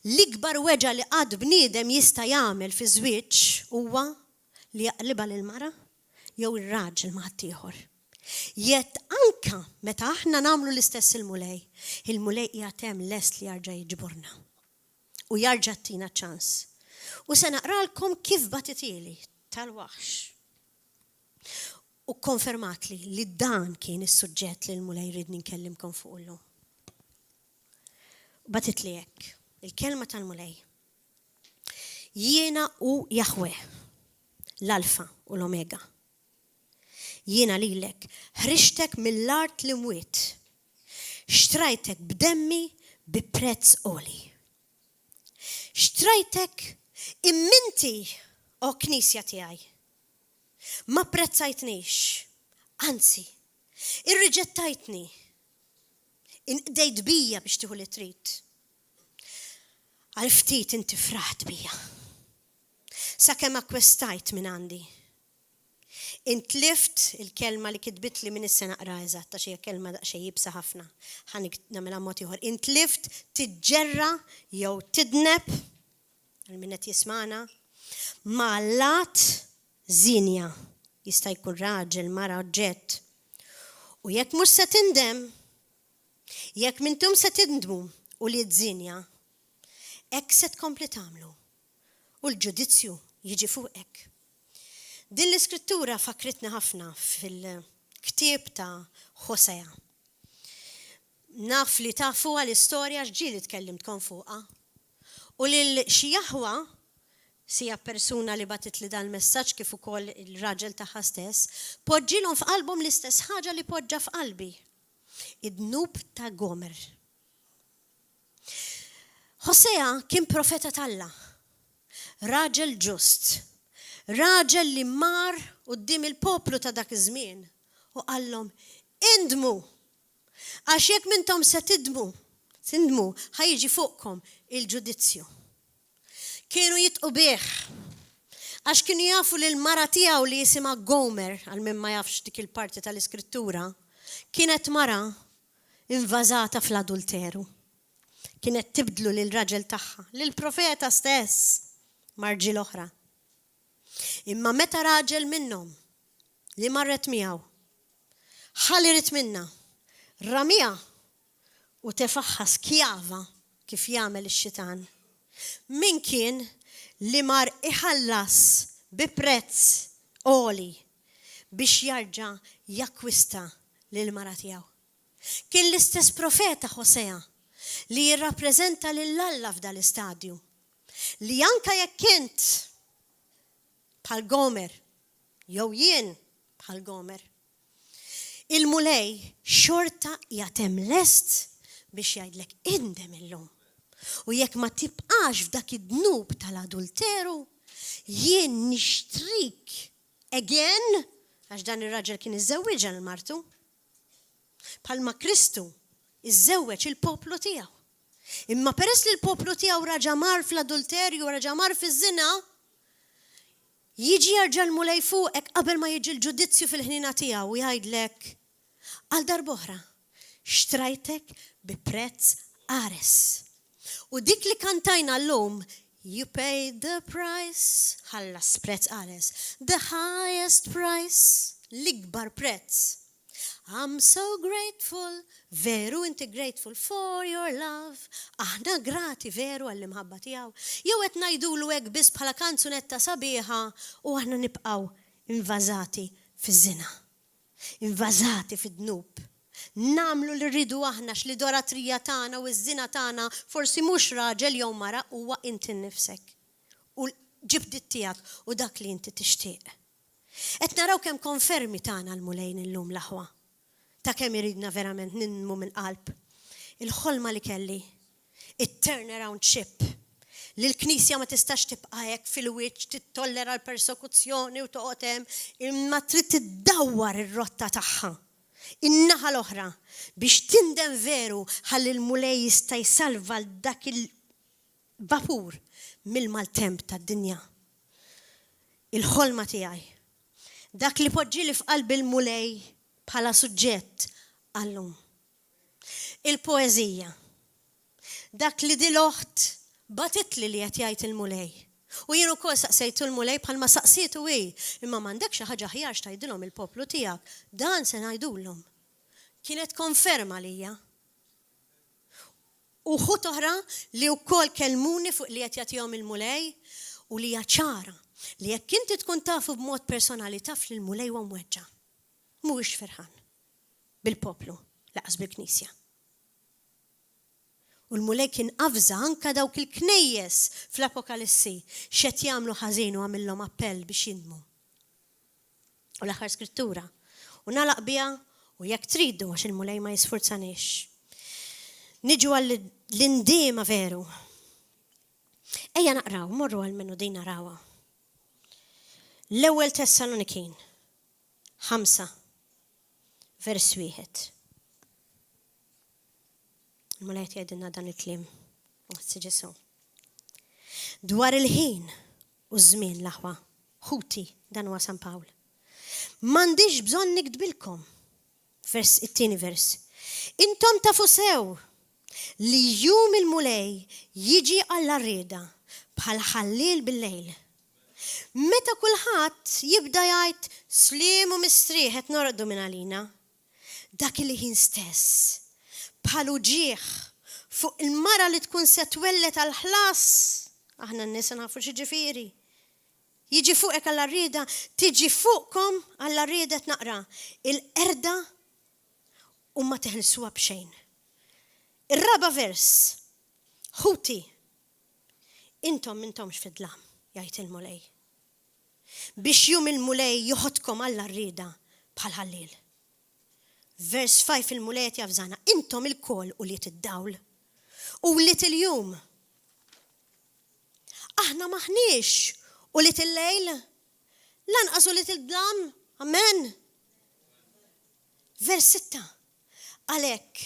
L-ikbar weġa li qatt bniedem jista' jagħmel fi żwieġ huwa li jaqliba lil-mara jew ir-raġel ma' ħadd ieħor. Jett anka meta aħna nagħmlu l-istess il-mulej qiegħed hemm lest li jarġa' jiġburna u jarġa' tina ċans. U se naqralkom kif batitieli tal-waħx. U konfermatli li dan kien is-suġġett li l-mulej ridni nkellimkom fuq illum. Batitli hekk, il-kelma tal-mulej. Jiena u Jahwe, l-Alfa u l-Omega. Jiena lilek, ħriġtek mill-art li mwiet. Xtrajtek b'demmi bi prezz għoli. Xtrajtek imminti o Knisja tiegħi. Ma prezzajtnix, anzi, irriġettajtni. Inqdejt bija biex tieħu li trid. Għal ftit inti fraħt bija. Sakemm akkwestajt minn għandi. Intlift il-kelma li kitbit li minn is-sena naqra eżatt, għax hija kelma daqsxejn jibsa ħafna. Ħanik nagħmilha mod ieħor. Intlift tiġġerra jew tidneb għal min qed jismana ma' lat żinja. Jista' jkun raġel, mara, oġġett. U jekk mhux se tindem, jekk mintum se tindmu u li tżinja, hekk se tkompli tagħmlu. U l-ġudizzju jiġi fuqek. Din l-iskrittura fakritni ħafna fil-ktieb ta' Hosea. Naf li tafu għal-istorja ġili tkellimtkom fuqha. U lil xi jaħwa sija persuna li batit li dan messaġġ kif ukoll il-raġel tagħha stess, poġġilhom f'qalbhom l-istess ħaġa li poġġa f'qalbi. Id-dnub ta' Gomer. Hosea kien profeta tal-Alla. Raġel ġust. Raġel li mar quddiem il-poplu ta' dak iż-żmien u qallhom indmu. Għax jekk mintom se tidmu ħajġi fuqkom il-ġudizzju. Kienu jitqu bih. Għax kienu jafu li l-mara tiegħu li jisimha Gomer, għal min ma jafx dik il-parti tal-iskrittura, kienet mara invażata fl-adulteru. Kienet tibdlu lil raġel tagħha, lil profeta stess, marġi l-oħra. Imma meta raġel minnhom li marret miegħu, ħaliret minna, ramija u tefaħħa skjava kif jagħmel ix-xitan. Min kien li mar iħallas bi prezz għoli biex jarġa' jakkwista lil mara tiegħu. Kien l-istess profeta Hosea li jirrappreżenta lil Alla f'dal istadju. Li anka jekk int bħal Gomer, jew jien bħal Gomer, il-mulej xorta jatem lest biex jgħidlek indem illum. U jekk ma tibqax f'dak id-dnub tal-adulteru, jien nixtrik again, għax dan ir-raġel kien iżżewweġ l-martu, bħalma Kristu iżżewweġ il-poplu tiegħu. Imma peress li l-poplu tiegħu raġa' mar fl-adulterju, raġa' mar fiż-żina, jiġi jerġa' l-mulej fuqek qabel ma jiġi l-ġudizzju fil-ħnina tiegħu u jgħidlek għal darb'oħra xtrajtek bi prezz qares. U dik li kantajna llum, you paid the price, ħallas prezz qares, the highest price, l-ikbar prezz. I'm so grateful, veru inti grateful for your love. Aħna grati veru għall-imħabba tiegħu. Jew qed ngħidulu hekk biss bħala kanzunetta sabiħa u aħna nibqgħu invażati fiż-żina. Invażati fid-dnub. Namlu li rridu aħna x'l-idoratrija tagħna u ż-żina tagħna forsi mhux raġel jew mara huwa inti nnifsek. U ġibdit tiegħek u dak li inti tixtieq. Qed naraw kemm konfermi tagħna l-mulejn illum l-aħwa. Ta' kemm iridna verament ninmu mill-qalb. Il-ħolma li kelli, it-turnaround ship, li l-Knisja ma tistax tibqa' hekk fil-wiċċ tittollera l-persekuzzjoni u toqgħod hemm, imma trid tiddawwar ir-rotta tagħha. In-naħa l-oħra biex tindem veru ħalli l-mulej jista' jsalva dak il-vapur mill-maltemp tad-dinja. Il-ħolma tiegħi. Dak li poġġili f'qalbi l-mulej bħala suġġett għallum. Il-poeżija. Dak li dil-oħt batitli li qed jgħid il-mulej. U jien ukoll saqsejtu l-mulej bħalma saqsitu imma m'għandek xi ħaġa ħjar tgħidilhom il-poplu tiegħek. Dan se ngħidulhom. Kienet konferma lija. U ħut oħra li wkoll kelmuni fuq li qed jagħtihom il-mulej u li hija ċara li jekk inti tkun tafu b'mod personali taf li l-mulej huwa mweġġa'. Mhuwiex ferħan bil-poplu, laqas bil-Knisja. U l-mulej kien qafża anke dawk il-knejjes fl-Apokalissi x'qed jagħmlu ħażin u għamilhom appell biex jindmu. U l-aħħar skrittura. U nagħlaq biha u jekk tridu għax il-mulej ma jisfurzanix. Niġu għall-indiema veru. Ejja naqraw, morru għal-minnu din narawha. L-ewwel Tessalonikin 5 vers 1. Il-mulej jgħidilna dan il-kliem. Ġesu. Dwar il-ħin u żmien l-aħwa. Ħuti dan huwa San Pawl. M'għandix bżonn nikdbilkom. It-tieni vers. Intom tafu sew li jum il-mulej jiġi għall-arrieda bħal ħallil bil-lejl. Meta kulħadd jibda jgħid slim u mistrieħ qed norqdu minn għalina, dak li ħin stess bħal uġieħ fuq il-mara li tkun se twellet għall-ħlas. Aħna n-nies nafu xi ġifieri. jiġi fuqek għall-arrieda, tiġi fuqkom għall-arrieda tnaqra. Il-qerda u ma teħilsuha b'xejn. Ir-raba vers. Ħuti. Intomx fid-dlam, jgħid il-mulej. Biex jum il-mulej joħodkom għall-arrieda bħal ħallil. Vers 5 il-mulej jafżana. Intom il-kol u li tiddawl. U li til-jum. Aħna maħniex u li til-lejl. Lanqas u li til-dlam. Amen. Vers 6. Għalek.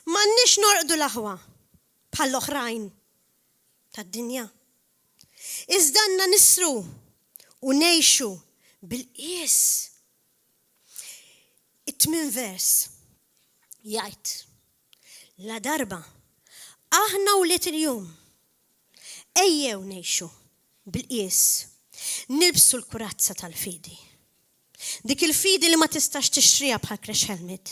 M'għandniex norqdu l-aħwa bħall-oħrajn tad-dinja. Iżdanna nisru u nejxu bil-qies. It-tmien vers jgħid la darba aħna u li til-jum ejjew nejxu bil-qies. Nilbsu l-kurazza tal-fidi. Dik il-fidi li ma tistax tixtrija bħal crash helmet.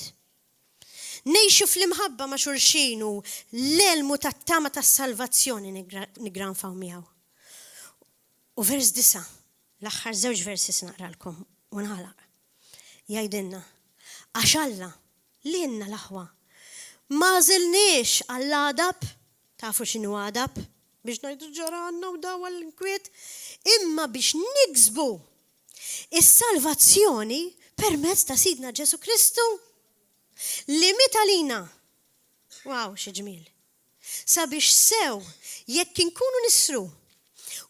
Nejxu fl-imħabba ma' xurxin u l-elmu tat-tama tas-salvazzjoni nigranfaw miegħu. U vers 9, l-aħħar żewġ versi snaqralkom u nħalaq. Jgħidilna, għax Alla li jenna l-aħwa ma żilniex għall-adab, tafu x'inhu adab, biex ngħidu ġaranna u daw għall-inkwiet, imma biex niksbu is-salvazzjoni permezz ta' Sidna Ġesu Kristu. Li mitalina. Wow, xi ġmiel. Sabiex sew jekk inkunu nisru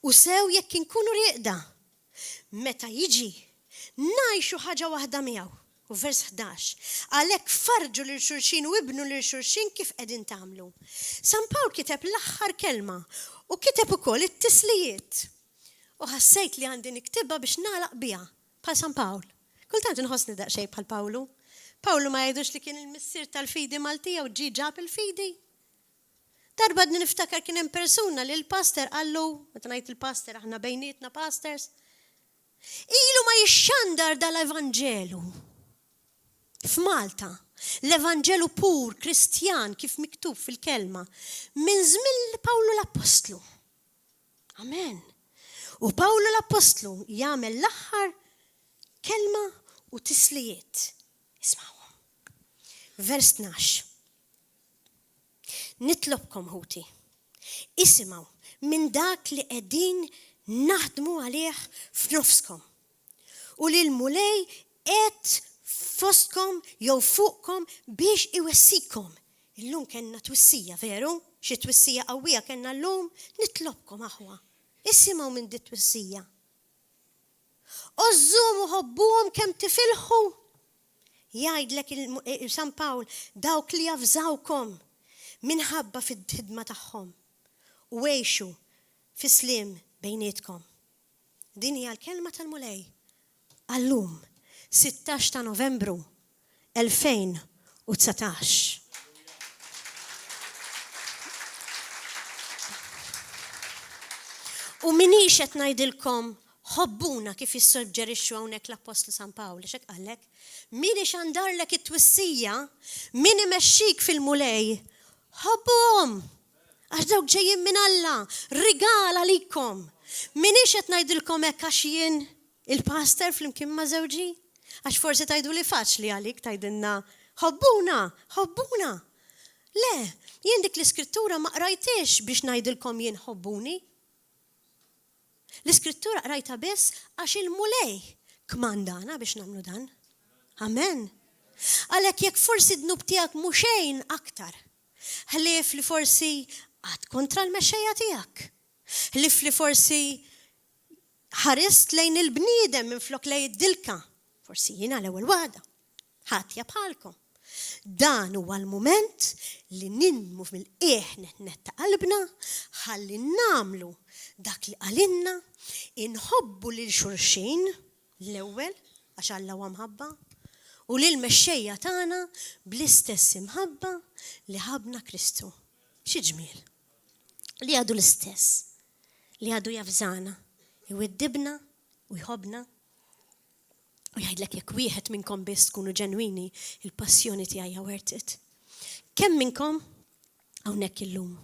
u sew jekk inkunu rieqda. Meta jiġi ngħixu ħaġa waħda miegħu. U vers 11. Għalhekk farġu lil xulxin u ibnu lil xulxin kif qegħdin tagħmlu. San Pawl kiteb l-aħħar kelma u kiteb ukoll it-tislijiet. U ħassejt li għandi niktibha biex nagħlaq biha bħal San Pawl. Kultant inħossni daqsxejn bħal Pawlu. Pawlu ma jgħidux li kien il-missier tal-fidi Maltija u ġab il-fidi. Darba niftakar kien hemm persuna li l-pastor qallu, meta ngħid il-pastor aħna bejnietna pastors, ilu ma jixxandar dal-Evanġelu. F'Malta, l-Evanġelu pur, Kristjan, kif miktub fil-kelma, minn żmien Pawlu l-Apostlu. Amen. U Pawlu l-Apostlu jagħmel l-aħħar kelma u tislijiet. Ismawhom. Vers 12. Nitlobkom ħuti. Isimgħu minn dak li qegħdin naħdmu għalih f'nofskom. U li l-mulej qed fostkom jew fuqkom biex iwessikom. Illum kellna twissija, veru? Xi twissija qawwija kellna llum, nitlobkom aħwa. Isimgħu minn dit twissija. Ożżumu ħobbuhom kemm tifilħu. Jgħidlek San Pawl dawk li jafżawkom minħabba fid-ħidma tagħhom u għejxu fis-slim bejnietkom. Din hija l-kelma tal-mulej għallum 16 ta' Novembru 2019. U minix qed ngħidilkom ħobbuna kif jissuġġerixxu hawnhekk l-Apostlu San Pawl, x'hekk qallek. Min ixandarlek it-twissija, min imexxik fil-mulej, ħobbuhom. Għax dawk ġejjin minn Alla, rigal għalikom. Minix qed ngħidilkom hekk għax jien il-pastor flimkien ma' żewġi? Għax forsi tajdu li faċli għalik tajdilna ħobbuna. Le, jien dik l-iskrittura ma qrajtix biex ngħidilkom jien ħobbuni. L-iskrittura qrajta biss għax il-mulej kmandana biex nagħmlu dan. Amen. Għalhekk jekk forsi d-dnub tiegħek mhu xejn aktar. Ħlief li forsi għad kontra l-mexxejja tiegħek. Ħlief li forsi ħarist lejn il-bniedem minflok lejn id-dilka. Forsi jiena l-ewwel waħda. Ħatja bħalkom. Dan huwa l-mument li ninmu mill-qiegħ ta' qalbna ħalli nagħmlu dak li qalinna inħobbu lil xulxin l-ewwel għax Alla huwa mħabba u lil mexxejja tagħna bl-istess imħabba li ħabna Kristu. Xi ġmiel. Li għadu l-istess. Li għadu jafżana, iweddibna u jħobna. U jgħidlek jekk wieħed minnkom biss tkunu ġenwini, il-passjoni tiegħi worth it. Kemm minnkom hawnhekk illum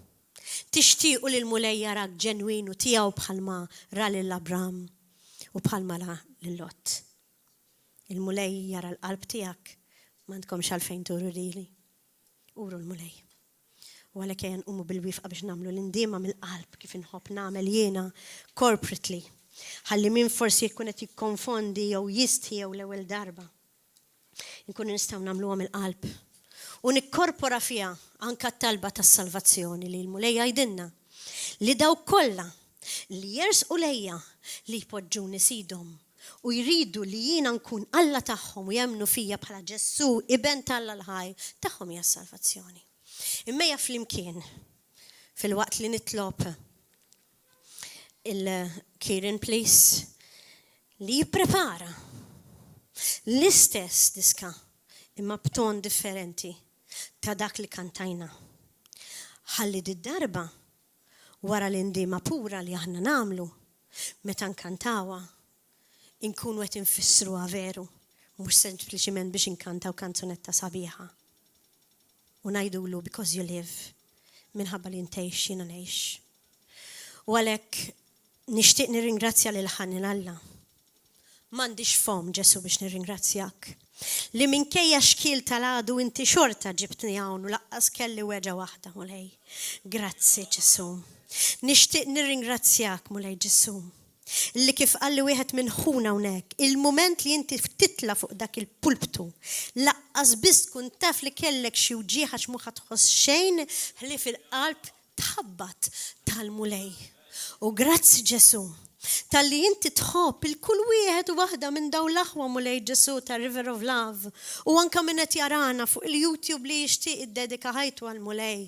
Tixtiequ li l-mulej jarak ġenwin u tiegħu bħalma ra lill-Abram u bħalma ra lill-Lot. Il-mulej jara l-qalb tiegħek m'għandkomx għalfejn turu lili. Uru l-mulej. U għalhekk ejja nqumu bil-wifqa biex nagħmlu l-indiema mill-qalb kif inħobb nagħmel jiena corporately. Ħalli min forsi jkun qed jikkonfondi jew jistħi jew l-ewwel darba. Inkunu nistgħu nagħmluha mill-qalb. U nikkorpora fiha anke t-talba tas-salvazzjoni li l-mulej jgħidilna li daw kollha li jersqu lejja li jpoġġuni sidhom u jridu li jiena nkun Alla tagħhom u jemnu fija bħala Ġesu iben tal-Alla l-ħaj tagħhom hija s-salvazzjoni. Immejja flimkien fil-waqt li nitlob il-Kieran Place li jipprepara l-istess diska imma b'ton differenti ta' dak li kantajna. Ħalli d-darba wara l-indiema pura li aħna namlu meta nkantawa inkunu qed infissruha veru mhux sempliċiment biex inkantaw kanzunetta sabiħa. U ngħidulu because you live minħabba li ntgħix jiena ngħix. U għalhekk nixtieq nirringrazzja lil ħanin Alla. M'għandix fom Ġesu biex nirringrazzjak. Li minkejja xkil tal-għadu inti xorta ġibtni hawn u laqqas kelli weġa waħda mulej. Grazzi Ġesu. Nixtieq nirringrazzjak mulej Ġesu. Li kif qalli wieħed minn ħuna hawnhekk, il-mument li inti titla fuq dak il-pulptu, laqqas biss tkun taf li kellek xi wġieħ għax mhu tħoss xejn li fil-qalb tħabbat tal-mulej. U grazzi Ġesu. Tal-li inti tħobb il-kull wieħed u waħda minn daw l-aħwa mulej Ġesu ta' River of Love u anka minn qed jarana fuq il-YouTube li jixtieq iddedika ħajtu għal-mulej.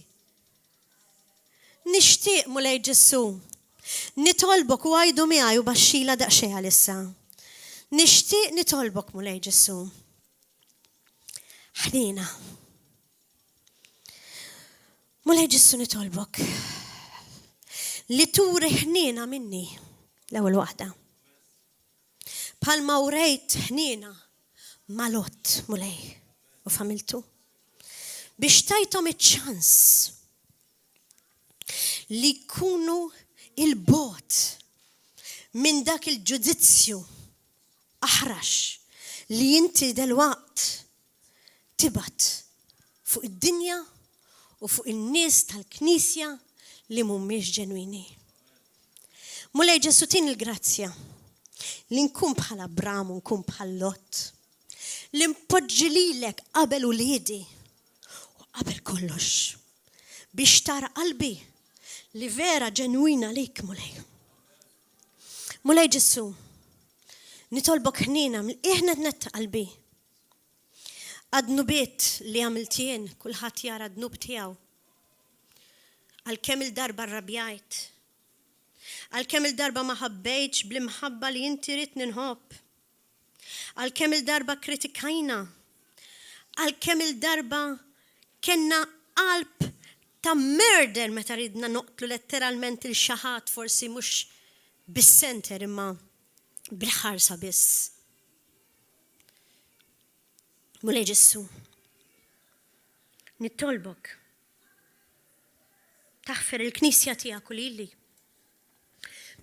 Nixtieq mulej Ġesu. Nitolbok u għajdu miegħi u baxxila daqsxejn għalissa. Nixtieq nitolbok mulej Ġesu. Ħnina. Mulej Ġesu nitolbok. Li turi ħnina minni. L-ewwel waħda. Palma urejt ħnina ma' Lot mulej u familtu. Biex tajtom iċ-ċans li jkunu il-bot minn dak il-ġudizzju aħrax li inti delwaqt tibat fuq id-dinja u fuq in-nies tal-Knisja li mhumiex ġenwini. Mulej Ġesu tin il-grazzja li nkun bħala Abram u nkun bħal Lot li mpoġġi lilek qabel uliedi u qabel kollox biex tara qalbi li vera ġenwina lik mulej. Mulej Ġesu, nitolbok ħnina mill-qiegħ netta qalbi. Għad-nubiet li għamiltien kulħadd jara d-nub tiegħu. Għalkemm il-darba rrabjajt. Għalkemm il-darba ma ħabbejtx bl-imħabba li inti rid ninħobb. Għalkemm il-darba kritikajna. Għalkemm il-darba kenna qalb ta' murder meta ridna noqtlu letteralment il-xaħat forsi mhux bis-senter imma bil-ħarsa biss. Mulej Ġesu, nittolbok taħfer il-Knisja tiegħek u lili.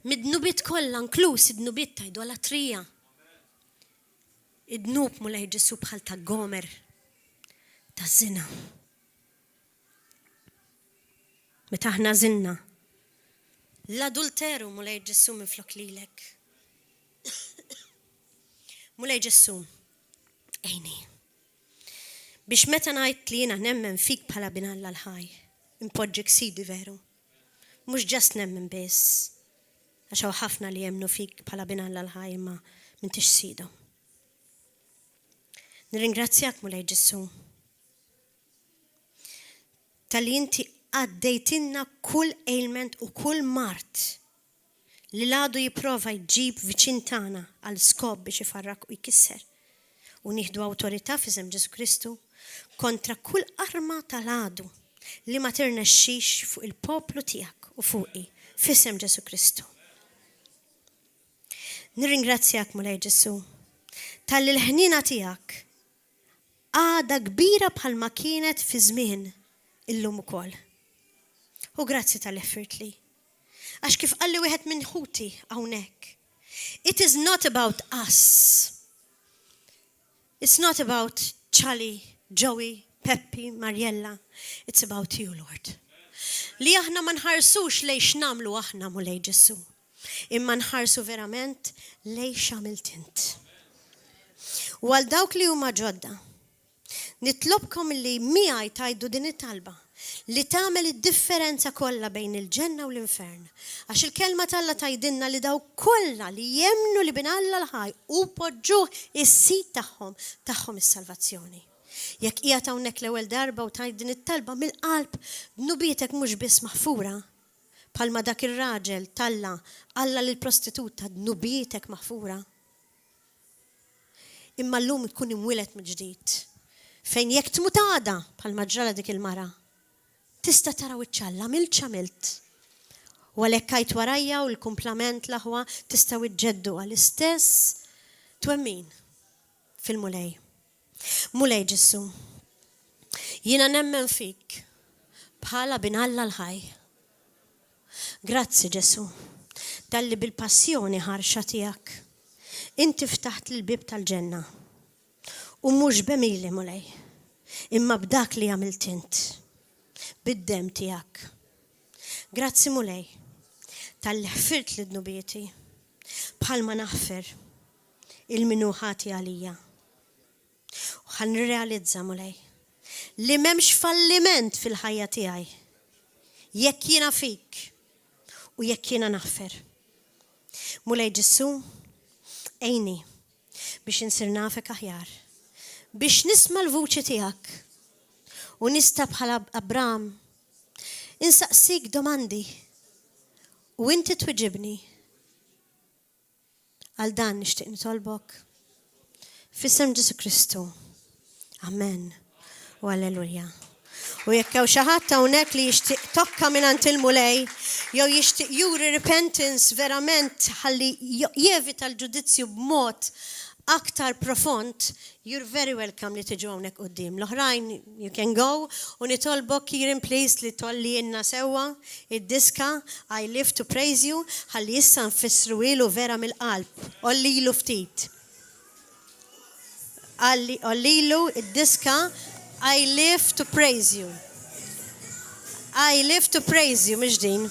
Mid-dnubiet kollha inkluż id-dnubiet ta' idolatrija. Id-dnub mulej Ġesu bħal ta' Gomer ta' żina. Meta aħna żinna. L-adulteru mulej Ġesu minflok lilek. Mulej Ġesu, ejni. Biex meta ngħid li jiena nemmen fik bħala bin Alla l-ħaj, impoġġik sidi veru. Mhux ġast nemmen biss. Għax hawn ħafna li jemmnu fik bħala bin Alla l-ħaj imma m'intix sidhom. Nirringrazzjak mulej Ġesu. Tal-li inti għaddejtinna kull ailment u kull mart li l-għadu jipprova jġib viċin tagħna għal skop biex ifarrak u jkisser. U nieħdu awtorità f'isem Ġesu Kristu kontra kull arma tal-għadu li ma tirnexxix fuq il-poplu tiegħek u fuqi f'isem Ġesu Kristu. Nirringrazzjak mulej Ġesu tal-li l-ħnina tiegħek għada kbira bħalma kienet fi żmien illum ukoll. U grazzi tal-effort li. Għax kif qalli wieħed minn ħuti hawnhekk. It is not about us. It's not about Charlie, Joey, Peppi, Mariella. It's about you, Lord. Li aħna ma nħarsux lej x'namlu aħna mu lej Ġesu. Imma nħarsu verament lej x'għamilt int. U għal dawk li huma ġodda, nitlobkom li miegħi tajdu din it-talba li tagħmel id-differenza kollha bejn il-ġenna u l-infern. Għax il-kelma tal-Alla tajdinna li daw kollha li jemnu li bin Alla l-ħaj u poġġuh is-sit tagħhom is-salvazzjoni. Jekk qiegħed hawnhekk l-ewwel darba u tajd din it-talba mill-qalb, dnubietek mhux biss maħfura. Palma dak ir-raġel Alla lill-prostituta dnubietek maħfura. Imma llum tkun imwieled mill-ġdid. Fejn jekk tmut għada bħalma ġrala dik il-mara, tista' taraw iċ-ċalla mill-ċamilt. U għalhekk kajt warajja u l-kumplament l-aħwa tistgħu iġġeddu għall-istess twemmin fil-mulej. Mulej Ġesu, jiena nemmen fik bħala bin Alla l-ħaj. Grazzi Ġesu, dalli bil-passjoni ħarxa tiegħek inti ftaħt l-bib tal-ġenna. U mhux b'emili mulej, imma b'dak li għamilt int, bid-dem tiegħek. Grazzi mulej, tal-li ħfirt li dnubieti, bħalma naħfer il-minuħati għalija. U ħan nirrealizza mulej, li m'hemmx falliment fil-ħajja tiegħi, jekk jiena fik u jekk jiena naħfer. Mulej Ġesu, ejni biex insir nafek aħjar, biex nisma' l-vuċi tiegħek u nista' bħala Abraham insaqsik domandi u inti twiġibni. Għal dan nixtieq nitolbok f'isem Ġesu Kristu. Amen u alleluja. U jekk hawn xi ħadd hawnhekk li jixtieq tokka mingħand il-mulej jew jixtieq juri repentance verament ħalli jevita l-ġudizzju b'mod aktar profond, you're very welcome li tiġu hawnhekk quddiem. L-oħrajn you can go u nitolbok Kieran please li tolli inna sewwa id-diska I live to praise you ħalli issa nfissru ilu vera mill-qalb. Ollilu ftit. Ollilu id-diska I live to praise you. I live to praise you, mhux din.